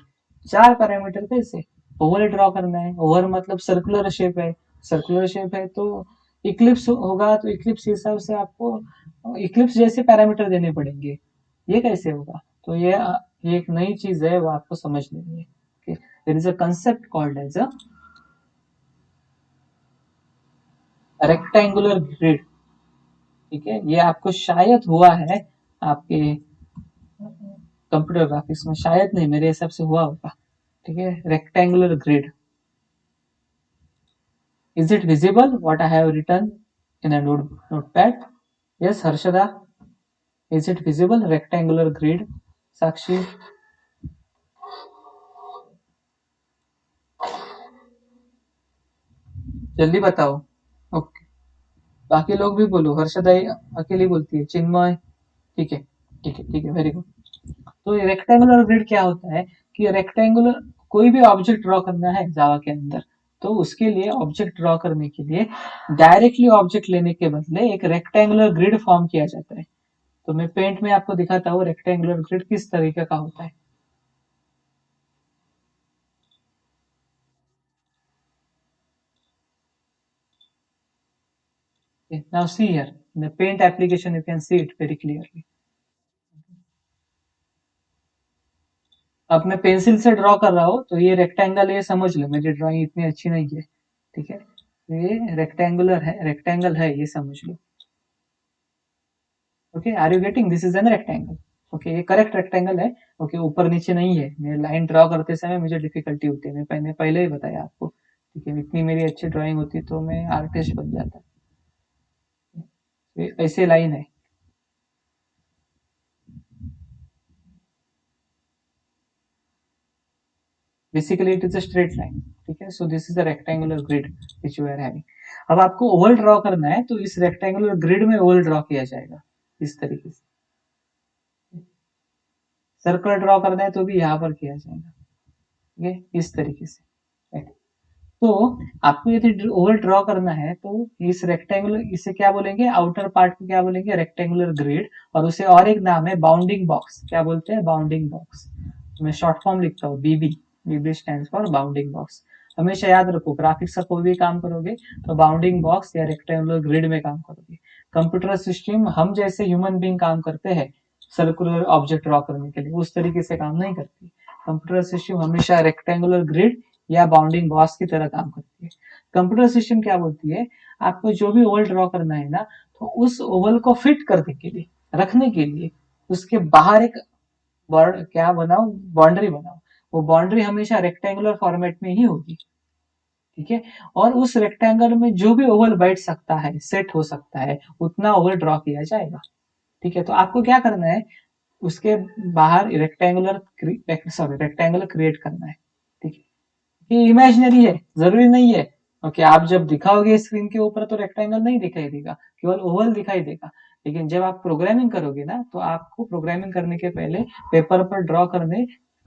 4 पैरामीटर कैसे, ओवर ड्रॉ करना है, ओवर मतलब सर्कुलर शेप है, सर्कुलर शेप है तो इक्लिप्स होगा, तो इक्लिप्स हिसाब से आपको इक्लिप्स जैसे पैरामीटर देने पड़ेंगे, ये कैसे होगा? तो ये एक नई चीज है, वो आपको समझ लेनी है। There is a concept called as a rectangular grid, ठीक है, ये आपको शायद हुआ है आपके कंप्यूटर ग्राफिक्स में, शायद नहीं मेरे हिसाब से हुआ होगा, ठीक है, rectangular grid. Is it visible what I have written in a notepad? Yes Harshada, is it visible rectangular grid? Sakshi, जल्दी बताओ। ओके, बाकी लोग भी बोलो, हर्षदा अकेली बोलती है, चिन्मय, ठीक है, ठीक है, ठीक है, वेरी गुड। तो रेक्टेंगुलर ग्रिड क्या होता है कि रेक्टेंगुलर कोई भी ऑब्जेक्ट ड्रॉ करना है जावा के अंदर, तो उसके लिए ऑब्जेक्ट ड्रॉ करने के लिए डायरेक्टली ऑब्जेक्ट लेने के बदले एक रेक्टेंगुलर ग्रिड फॉर्म किया जाता है। तो मैं पेंट में आपको दिखाता हूँ रेक्टेंगुलर ग्रिड किस तरीके का होता है। Now see here in the paint application you can see it very clearly. अब मैं पेंसिल से ड्रॉ कर रहा हूँ तो ये रेक्टेंगल, ये समझ लो मेरी ड्राइंग इतनी अच्छी नहीं है, ठीक है, तो ये रेक्टेंगुलर है, रेक्टेंगल है, ये समझ लो। Okay, are you getting, this is an rectangle. Okay, ये करेक्ट रेक्टेंगल है। ओके, ऊपर नीचे नहीं है, मैं लाइन ड्रॉ करते समय मुझे डिफिकल्टी होती है, मैं पहले ही बताया आपको, ठीक है, इतनी मेरी अच्छी ड्राइंग होती तो मैं आर्टिस्ट बन जाता। ये ऐसे लाइन है, basically it is a straight line, ठीक है। So this is a rectangular grid which you are having. अब आपको ओवल ड्रॉ करना है तो इस रेक्टेंगुलर ग्रिड में ओवल ड्रॉ किया जाएगा इस तरीके से। सर्कल ड्रॉ करना है तो भी यहाँ पर किया जाएगा, ठीक है, इस तरीके से। तो आपको यदि ओवल ड्रॉ करना है तो इस रेक्टेंगुलर, इसे क्या बोलेंगे, आउटर पार्ट को क्या बोलेंगे, रेक्टेंगुलर ग्रिड, और उसे और एक नाम है बाउंडिंग बॉक्स। क्या बोलते हैं, बाउंडिंग बॉक्स। मैं शॉर्ट फॉर्म लिखता हूँ, बीबी। बीबी स्टैंड फॉर बाउंडिंग बॉक्स। हमेशा याद रखो, ग्राफिक्स का कोई भी काम करोगे तो बाउंडिंग बॉक्स या रेक्टेंगुलर ग्रिड में काम करोगे। कंप्यूटर सिस्टम हम जैसे ह्यूमन बींग काम करते हैं सर्कुलर ऑब्जेक्ट ड्रॉ करने के लिए, उस तरीके से काम नहीं करती। कंप्यूटर सिस्टम हमेशा रेक्टेंगुलर ग्रिड या बाउंडिंग बॉक्स की तरह काम करती है। कंप्यूटर सिस्टम क्या बोलती है, आपको जो भी ओवल ड्रॉ करना है ना, तो उस ओवल को फिट करने के लिए, रखने के लिए उसके बाहर एक क्या बनाओ, बाउंड्री बनाओ। वो बाउंड्री हमेशा रेक्टेंगुलर फॉर्मेट में ही होगी, ठीक है। और उस रेक्टेंगल में जो भी ओवल बैठ सकता है, सेट हो सकता है, उतना ओवल ड्रॉ किया जाएगा, ठीक है। तो आपको क्या करना है, उसके बाहर रेक्टेंगुलर क्रिएट करना है, ठीक है। ये इमेजिनरी है, जरूरी नहीं है। ओके, आप जब दिखाओगे स्क्रीन के ऊपर तो रेक्टेंगल नहीं दिखाई देगा, केवल ओवल दिखाई देगा। लेकिन जब आप प्रोग्रामिंग करोगे ना, तो आपको प्रोग्रामिंग करने के पहले पेपर पर ड्रॉ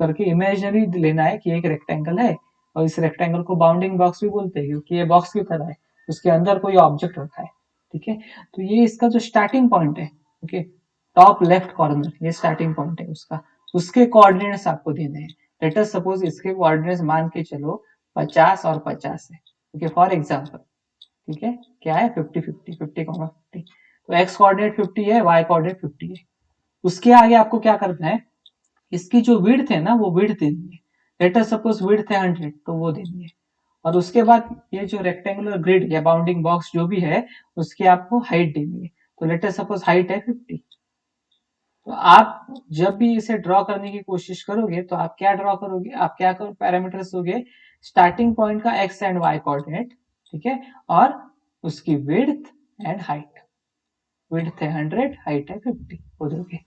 करके इमेजिनरी लेना है कि एक रेक्टेंगल है, और इस रेक्टेंगल को बाउंडिंग बॉक्स भी बोलते हैं क्योंकि ये बॉक्स की तरह है, उसके अंदर कोई ऑब्जेक्ट रखा है, ठीक है। तो ये इसका जो स्टार्टिंग पॉइंट है, ओके, टॉप लेफ्ट कॉर्नर, ये स्टार्टिंग पॉइंट है उसका। उसके कोऑर्डिनेट्स आपको देने हैं। लेट अस सपोज इसके कोऑर्डिनेट्स मान के चलो 50 और 50 है, ओके, फॉर एग्जांपल, ठीक है। क्या है, 50 50 50 तो एक्स कोऑर्डिनेट 50 है, वाई कोऑर्डिनेट 50 है। उसके आगे आपको क्या करना है, इसकी जो विड्थ है ना, वो विड्थ देनी है। लेट अस सपोज विड्थ है 100, तो वो देनी है। और उसके बाद ये जो रेक्टेंगुलर ग्रिड या बाउंडिंग बॉक्स जो भी है, उसकी आपको हाइट देनी है। तो लेट अस सपोज हाइट है 50। तो आप जब भी इसे ड्रॉ करने की कोशिश करोगे तो आप क्या ड्रॉ करोगे, आप क्या करो, पैरामीटर्स दोगे, स्टार्टिंग पॉइंट का एक्स एंड वाई कोऑर्डिनेट, ठीक है, और उसकी विड्थ एंड हाइट। विड्थ है 100, हाइट है 50, वो दोगे।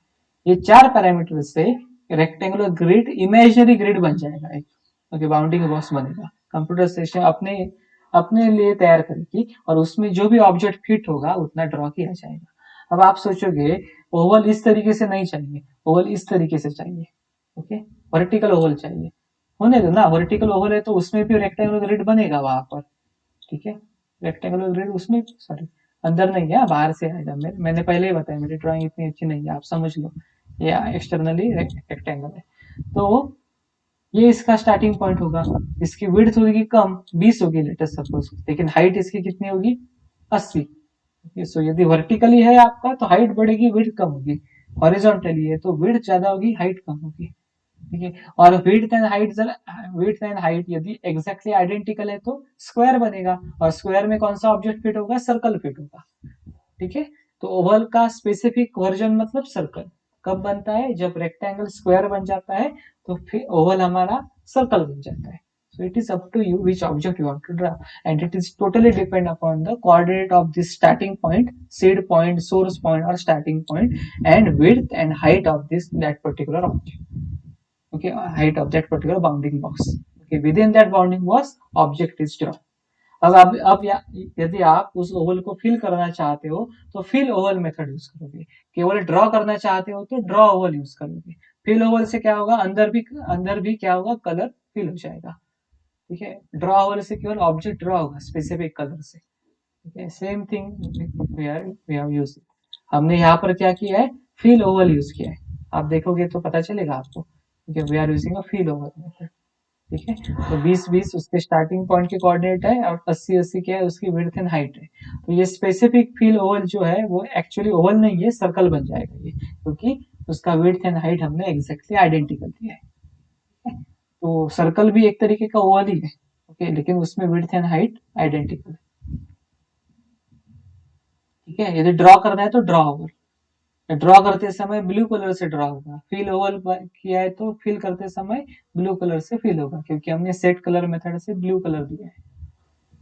ये चार पैरामीटर से रेक्टेंगुलर ग्रिड, इमेजिनरी ग्रिड बन जाएगा एक, ओके, बाउंडिंग बॉक्स बनेगा। कंप्यूटर सिस्टम अपने अपने लिए तैयार करेगी, और उसमें जो भी ऑब्जेक्ट फिट होगा उतना ड्रॉ किया जाएगा। अब आप सोचोगे ओवल इस तरीके से नहीं चाहिए, ओवल इस तरीके से चाहिए, ओके, वर्टिकल ओवल चाहिए। होने दो ना, वर्टिकल ओवल है तो उसमें भी रेक्टेंगुलर ग्रिड बनेगा वहां पर, ठीक है। रेक्टेंगुलर ग्रिड उसमें, सॉरी, अंदर नहीं है, बाहर से आएगा। मैंने पहले ही बताया, मेरी ड्राइंग इतनी अच्छी नहीं है, आप समझ लो, ये एक्सटर्नली रेक्टेंगल है। तो ये इसका स्टार्टिंग पॉइंट होगा। इसकी विड्थ होगी कम, 20 होगी लेटेस्ट सपोज, लेकिन हाइट इसकी कितनी होगी, 80। सो यदि वर्टिकली है आपका तो हाइट बढ़ेगी, विड्थ कम होगी। हॉरिजॉन्टली है तो विड्थ ज्यादा होगी, हाइट कम होगी, ठीक है। और विड्थ एंड हाइट यदि एग्जैक्टली आइडेंटिकल है तो स्क्वायर बनेगा, और स्क्वायर में कौन सा ऑब्जेक्ट फिट होगा, सर्कल फिट होगा, ठीक है। तो ओवल का स्पेसिफिक वर्जन मतलब सर्कल कब बनता है, जब रेक्टेंगल स्क्वायर बन जाता है, तो फिर ओवल हमारा सर्कल बन जाता है। So it is up to you which object you want to draw, and it is totally depend upon the coordinate of this starting point, seed point, source point, or starting point, and width and height of that particular object. Okay, height of that particular bounding box. Okay, within that bounding box, object is drawn. अब यदि आप उस Oval को fill करना चाहते हो तो fill oval method use करोगे। केवल ड्रॉ करना चाहते हो तो ड्रॉ ओवल यूज करोगे। फिल ओवल से क्या होगा, अंदर भी क्या होगा, कलर फिल हो जाएगा, ठीक है। ड्रॉ ओवल से केवल ऑब्जेक्ट ड्रॉ होगा स्पेसिफिक कलर से, ठीक है। Same thing we have use, हमने यहाँ पर क्या किया है, फिल ओवल यूज किया है। आप देखोगे तो पता चलेगा आपको, ठीक है। We are using a fill oval method, ठीक है। तो 20 20 उसके स्टार्टिंग पॉइंट के कोऑर्डिनेट है, और 80 80 क्या है, उसकी विड्थ एंड हाइट है। तो ये स्पेसिफिक फिल ओवल जो है वो एक्चुअली ओवल नहीं है, सर्कल बन जाएगा ये, क्योंकि उसका विड्थ एंड हाइट हमने एग्जैक्टली आइडेंटिकल दिया है। तो सर्कल भी एक तरीके का ओवल ही है, ओके, लेकिन उसमें विड्थ एंड हाइट आइडेंटिकल है, ठीक है। यदि ड्रॉ करना है तो ड्रॉ ओवल, ड्रॉ करते समय ब्लू कलर से ड्रॉ होगा। फिल ओवल किया है तो फिल करते समय ब्लू कलर से फिल होगा, क्योंकि हमने सेट कलर मेथड से ब्लू कलर दिया है।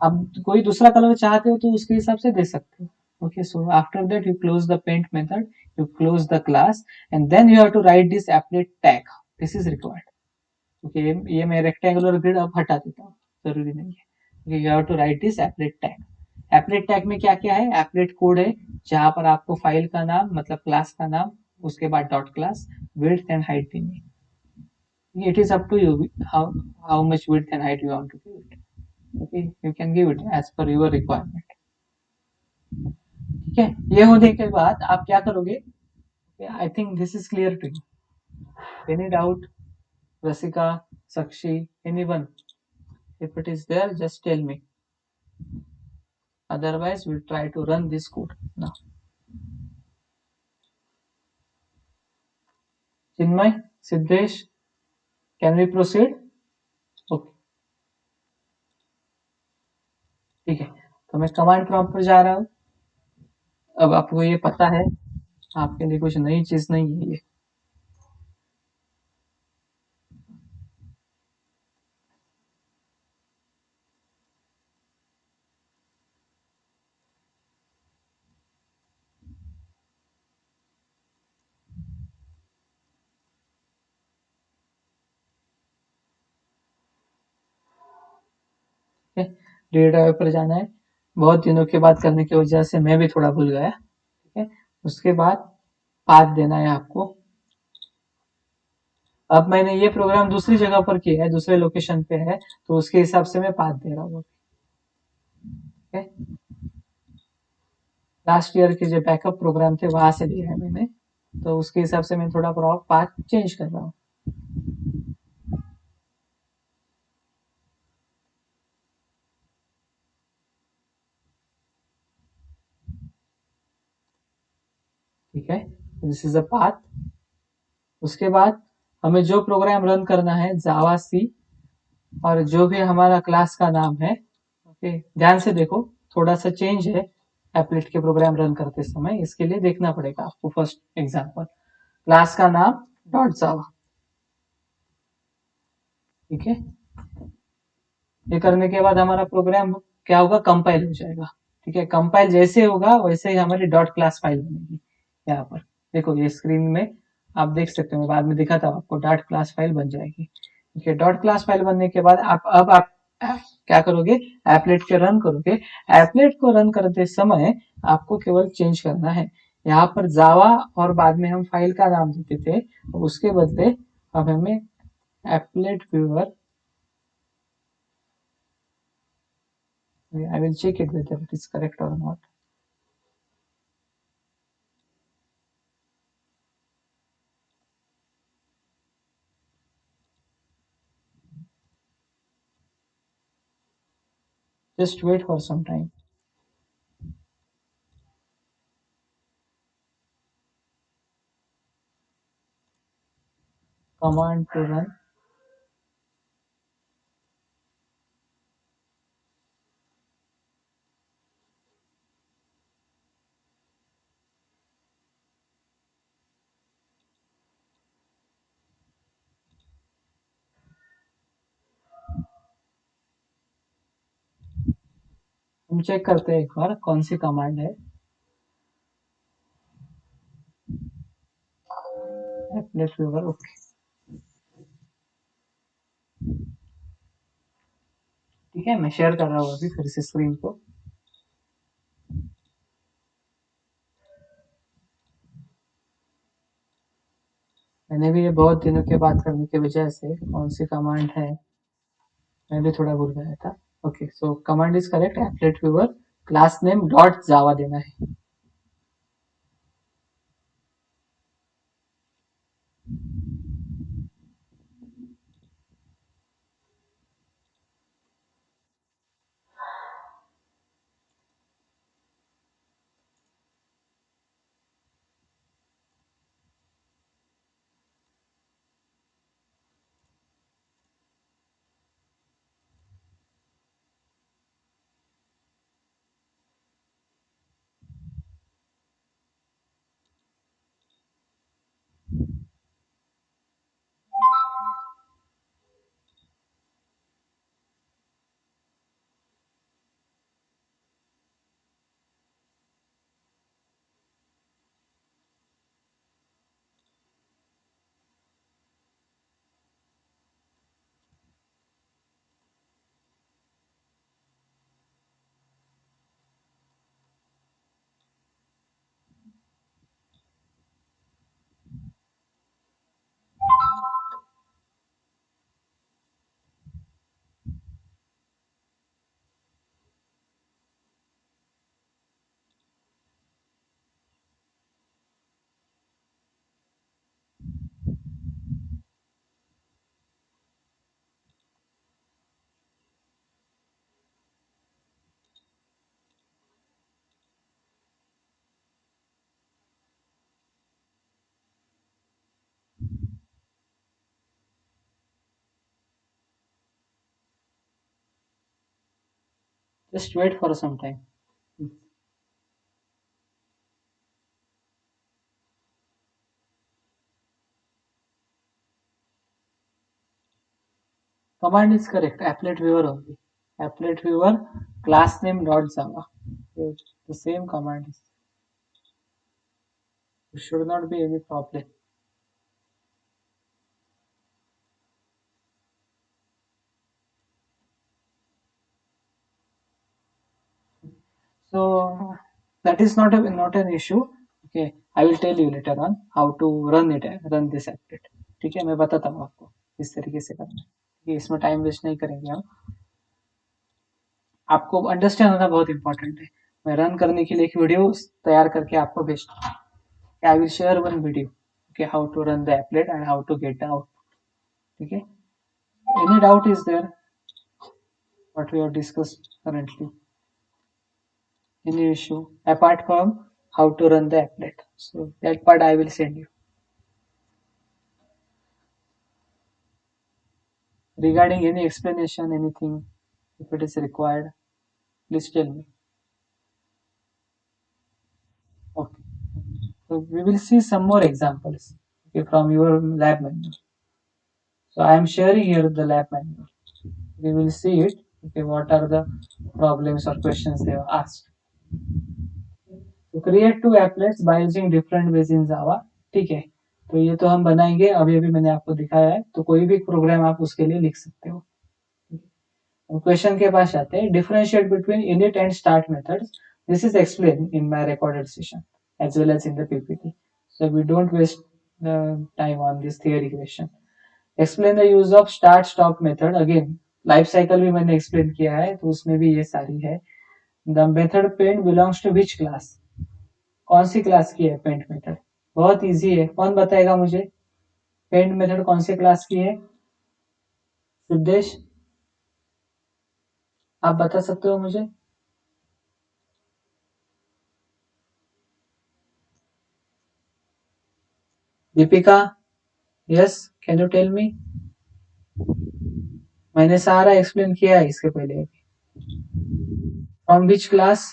अब कोई दूसरा कलर चाहते हो तो उसके हिसाब से दे सकते हो। Okay, so after that you close the paint method, you close the class, and then you have to write this applet tag, this is required. Okay, ये मैं रेक्टेंगुलर ग्रिड अब हटा देता हूँ, जरूरी नहीं है। Okay, you have to write this applet tag. Applet tag में क्या क्या है, एप्लेट कोड है, जहां पर आपको फाइल का नाम मतलब क्लास का नाम, उसके बाद dot class, width and height देनी है। It is up to you how much width and height you want to give it. Okay, you can give it as per your requirement. ठीक है, ये होने के बाद आप क्या करोगे? I think this is clear to you. Any doubt? Rasika, Sakshi, anyone? If it is there, just tell me. Otherwise, we'll try to run this code now. Chinmay, Siddesh, can we proceed? Okay, ठीक है. तो मैं command prompt पर जा रहा हूँ. अब आपको ये पता है, आपके लिए कुछ नई चीज नहीं है ये. डेटा वेब पर जाना है. बहुत दिनों के बाद करने की वजह से मैं भी थोड़ा भूल गया. ठीक है, उसके बाद पाथ देना है आपको. अब मैंने ये प्रोग्राम दूसरी जगह पर किया है, दूसरे लोकेशन पे है, तो उसके हिसाब से मैं पाथ दे रहा हूँ. ठीक है, लास्ट ईयर के जो बैकअप प्रोग्राम थे वहां से लिया है मैंने, तो उसके हिसाब से मैं थोड़ा पाथ चेंज कर रहा हूँ. ठीक है, दिस इज अ पाथ. उसके बाद हमें जो प्रोग्राम रन करना है जावा सी, और जो भी हमारा क्लास का नाम है. ओके, ध्यान से देखो, थोड़ा सा चेंज है एप्लेट के प्रोग्राम रन करते समय, इसके लिए देखना पड़ेगा आपको. फर्स्ट एग्जांपल, क्लास का नाम डॉट जावा. ठीक है, ये करने के बाद हमारा प्रोग्राम क्या होगा, कंपाइल हो जाएगा. ठीक है, कंपाइल जैसे होगा वैसे ही हमारी डॉट क्लास फाइल बनेगी. यहाँ पर देखो, ये स्क्रीन में आप देख सकते हो, बाद में दिखा था आपको, डॉट क्लास फाइल बन जाएगी. ठीक है, डॉट क्लास फाइल बनने के बाद आप क्या करोगे, एप्लेट के रन करोगे. एप्लेट को रन करते समय आपको केवल चेंज करना है. यहाँ पर जावा और बाद में हम फाइल का नाम देते थे, उसके बदले अब हमें applet viewer. I will check it whether it is correct or not. Just wait for some time. Command to run. हम चेक करते हैं एक बार कौन सी कमांड है. Applet viewer. ओके, ठीक है, मैं शेयर कर रहा हूँ अभी फिर से स्क्रीन को. मैंने भी ये बहुत दिनों के बाद करने की वजह से कौन सी कमांड है मैं भी थोड़ा भूल गया था. Okay, so command is correct. Applet viewer class name dot जावा देना है. Just wait for some time. Command is correct. Applet viewer only. Applet viewer class name dot java. The same command is. There should not be any problem. So that is not an issue. Okay, I will tell you later on how to run this applet. ठीक है, मैं बताता हूँ आपको किस तरीके से करना है. ठीक है, इसमें टाइम वेस्ट नहीं करेंगे हम. आपको अंडरस्टैंड होना बहुत इंपॉर्टेंट है. मैं रन करने के लिए एक वीडियो तैयार करके आपको भेजता हूँ. I will share one video. Okay, how to run the applet and how to get the out. ठीक है, any doubt is there what we have discussed currently? Any issue apart from how to run the applet? So that part I will send you. Regarding any explanation, anything, if it is required, please tell me. Okay, so we will see some more examples, okay, from your lab manual. So I am sharing here the lab manual. We will see it. Okay, what are the problems or questions they have asked. So create two applets by using different ways in Java. ठीक है, तो ये तो हम बनाएंगे. अभी अभी मैंने आपको दिखाया है, तो कोई भी प्रोग्राम आप उसके लिए लिख सकते हो. क्वेश्चन के पास आते हैं. Differentiate between init and start methods. This is explain in my recorded session as well as in the PPT, so we don't waste time on this theory question. Explain the use of start stop method. Again life cycle भी मैंने explain किया है, तो उसमें भी ये सारी है. The method paint belongs to which class. कौन सी क्लास की है पेंट मेथड? बहुत इजी है. कौन बताएगा मुझे पेंट मेथड कौन सी क्लास की है? सिद्धेश, आप बता सकते हो मुझे? Deepika, yes, can you tell me? मैंने सारा एक्सप्लेन किया है इसके पहले. From which class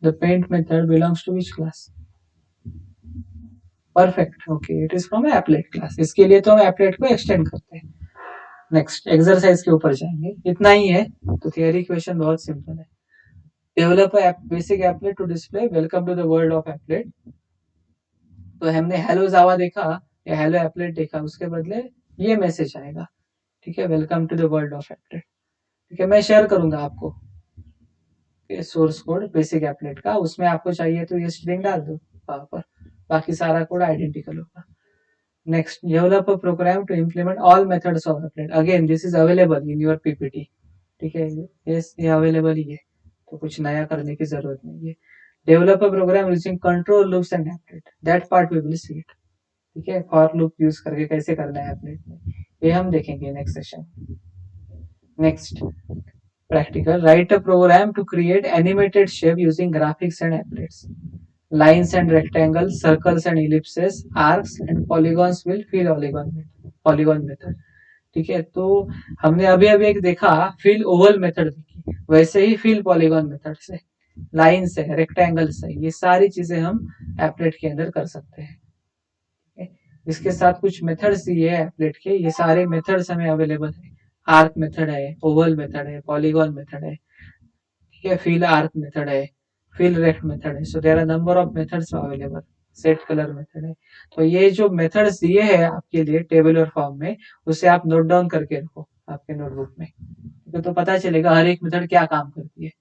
the paint method belongs to which class? Perfect. Okay, it is from applet class. इसके लिए तो हम एप्लेट को एक्सटेंड करते हैं. नेक्स्ट एक्सरसाइज के ऊपर जाएंगे. इतना ही है, तो थियरी क्वेश्चन बहुत सिंपल है. Develop basic applet to display welcome to the world of applet. तो हमने हेलो जावा देखा या हेलो एप्लेट देखा, उसके बदले ये मैसेज आएगा. ठीक है, welcome to the world of applet. ठीक है, मैं शेयर करूंगा आपको सोर्स कोड बेसिक एप्लेट का. उसमें आपको चाहिए तो ये स्ट्रिंग डाल दो वहां पर, बाकी सारा कोड आइडेंटिकल होगा. Next, develop a program to implement all methods of applet. Again this is available in your PPT. ठीक है, ये अवेलेबल ही है, तो कुछ नया करने की जरूरत नहीं है. Develop a program using control loops and applet. That part we will see it. ठीक है, फॉर लूप यूज करके कैसे करना है एप्लेट में, ये हम देखेंगे next session. Next, practical. Write a program to create animated shape using graphics and applets. Lines and rectangles, circles and ellipses, arcs and polygons will fill polygon method. ठीक है, तो हमने अभी अभी एक देखा फिल ओवल मेथड देखी, वैसे ही फिल पॉलीगॉन मेथड से, लाइन से, रेक्टेंगल से, ये सारी चीजें हम एप्लेट के अंदर कर सकते हैं. इसके साथ कुछ मेथड्स दिए है एप्लेट के, ये सारे मेथड्स हमें अवेलेबल है. आर्क मेथड है, ओवल मेथड है, पॉलीगॉन मेथड है. ठीक है, फिल आर्क मेथड है, फिल रेक्ट मेथड है. So there are number of methods available. Set colour method है. तो ये जो मेथड्स दिए हैं आपके लिए टेबुलर फॉर्म में, उसे आप नोट डाउन करके रखो आपके नोटबुक में. तो पता चलेगा हर एक मेथड क्या काम करती है.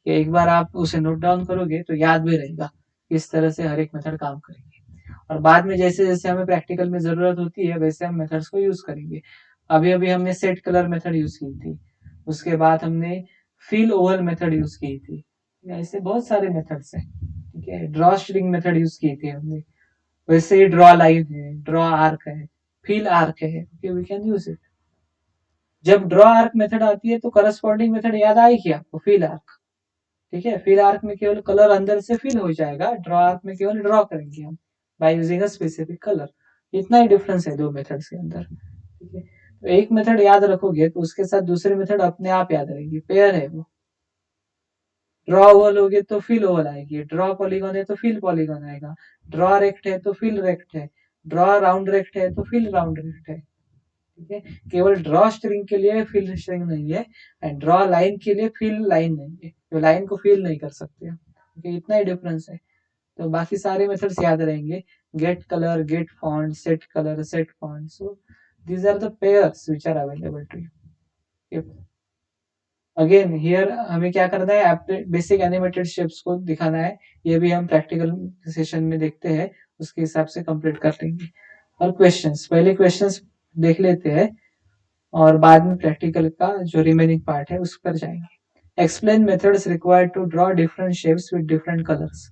एक बार आप उसे नोट डाउन करोगे तो याद भी रहेगा किस तरह से हर एक मेथड काम करेगी. और बाद में जैसे जैसे हमें प्रैक्टिकल में जरूरत होती है वैसे हम मेथड्स को यूज करेंगे. अभी अभी हमने सेट कलर मेथड यूज की थी, उसके बाद हमने फिल ओवल मेथड यूज की थी. ऐसे बहुत सारे मेथड्स हैं. ठीक है, ड्रॉ स्ट्रिंग मेथड यूज की थी हमने, वैसे ही ड्रॉ लाइन है, ड्रॉ आर्क है, फिल आर्क है. We can use it. जब ड्रॉ आर्क मेथड आती है तो करस्पॉन्डिंग मेथड याद आएगी आपको, फिल आर्क. ठीक है, फिल आर्क में केवल कलर अंदर से फिल हो जाएगा, ड्रॉ आर्क में केवल ड्रॉ करेंगे हम by using a specific colour. इतना ही डिफरेंस है दो मेथड्स के अंदर. ठीक है, तो एक मेथड याद रखोगे तो उसके साथ दूसरे मेथड अपने आप याद रहेगी, पेयर है वो. ड्रॉ ओवल होगे तो फिल ओवल आएगी, ड्रॉ पॉलीगॉन है तो फिल पॉलीगॉन आएगा, ड्रॉ रेक्ट है तो फिल रेक्ट है, ड्रॉ राउंड रेक्ट है तो फिल राउंड रेक्ट है। ठीक है, केवल ड्रॉ स्ट्रिंग के लिए फिल स्ट्रिंग नहीं है, एंड ड्रॉ लाइन के लिए फिल लाइन नहीं है, तो लाइन को फिल नहीं कर सकते। ठीक है, इतना ही डिफरेंस है। तो बाकी सारे मेथड्स याद रहेंगे, get colour, get font, set colour, set font. So these are the pairs which are available to you। Again here हमें क्या करना है, बेसिक एनिमेटेड शेप्स को दिखाना है। ये भी हम प्रैक्टिकल सेशन में देखते हैं, उसके हिसाब से कंप्लीट कर लेंगे। और क्वेश्चंस, पहले क्वेश्चंस देख लेते हैं और बाद में प्रैक्टिकल का जो रिमेनिंग पार्ट है उस पर जाएंगे। Explain methods required to draw different shapes with different colours.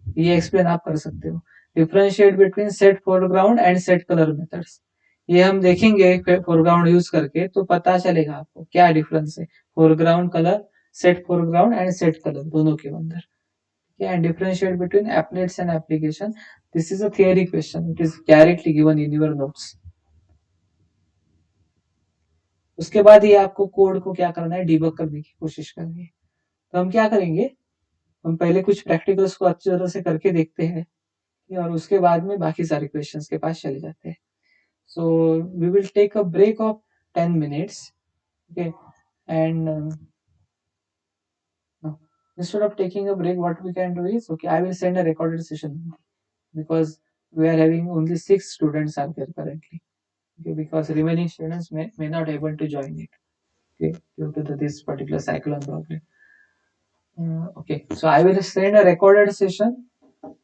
ये एक्सप्लेन आप कर सकते हो। Differentiate between set foreground and set colour methods, ये हम देखेंगे फोरग्राउंड यूज करके, तो पता चलेगा आपको क्या डिफरेंस है foreground colour, set foreground and set colour दोनों के अंदर। And differentiate between एप्लेट्स and application, this is a theory question, it is directly given in your notes. उसके बाद ये आपको कोड को क्या करना है, डिबग करने की कोशिश करनी है। तो हम क्या करेंगे, हम पहले कुछ प्रैक्टिकल्स को अच्छी तरह से करके देखते हैं, और उसके बाद में बाकी सारे क्वेश्चंस के पास चले जाते हैं। So we will take a break of 10 minutes. Okay, and no, instead of taking a break, what we can do is, okay, I will send a recorded session because we are having only 6 students are there currently. Okay, because remaining students may not able to join it. Okay, due to this particular cyclone problem. Okay, so I will send a recorded session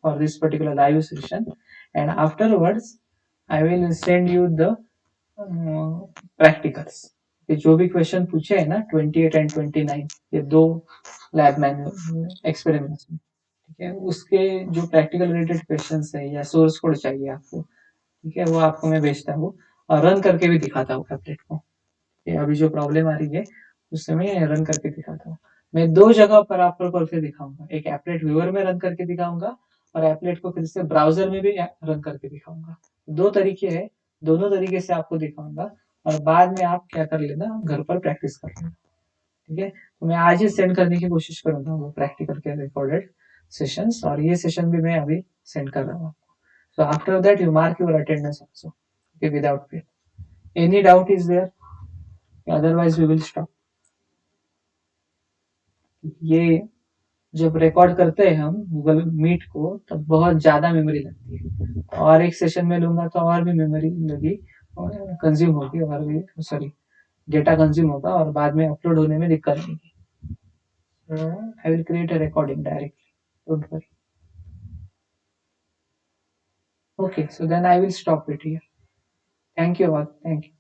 for this particular live session, and afterwards I will send you the practicals. ये जो भी question पूछे है ना 28 and 29, ये दो lab manual experiments में, ठीक है, उसके जो प्रैक्टिकल रिलेटेड क्वेश्चंस है या सोर्स कोड चाहिए आपको, ठीक है, वो आपको मैं भेजता हूँ और रन करके भी दिखाता हूँ एप्लेट को। अभी जो प्रॉब्लम आ रही है उससे मैं रन करके दिखाता हूँ। मैं दो जगह पर आपको करके दिखाऊंगा, एक एप्लेट व्यूअर में रन करके दिखाऊंगा और एप्लेट को फिर से ब्राउजर में भी रन करके दिखाऊंगा। दो तरीके हैं, दोनों तरीके से आपको दिखाऊंगा और बाद में आप क्या कर लेना, घर पर प्रैक्टिस कर लेना। ठीक है, तो मैं आज ही सेंड करने की कोशिश करूंगा वो प्रैक्टिकल के रिकॉर्डेड सेशंस, और ये सेशन भी मैं अभी सेंड कर रहा हूँ। So after that you mark your attendance also, okay, without fail. Any doubt is there? Otherwise we will stop. ये जब रिकॉर्ड करते हैं हम गूगल मीट को, तब बहुत ज्यादा मेमोरी लगती है, और एक सेशन में लूंगा तो और भी मेमोरी लगी कंज्यूम होगी, और भी सॉरी डेटा कंज्यूम होगा और बाद में अपलोड होने में दिक्कत आएगी। I will create a recording directly, don't worry. Okay, so then I will stop it here. Thank you all, thank you.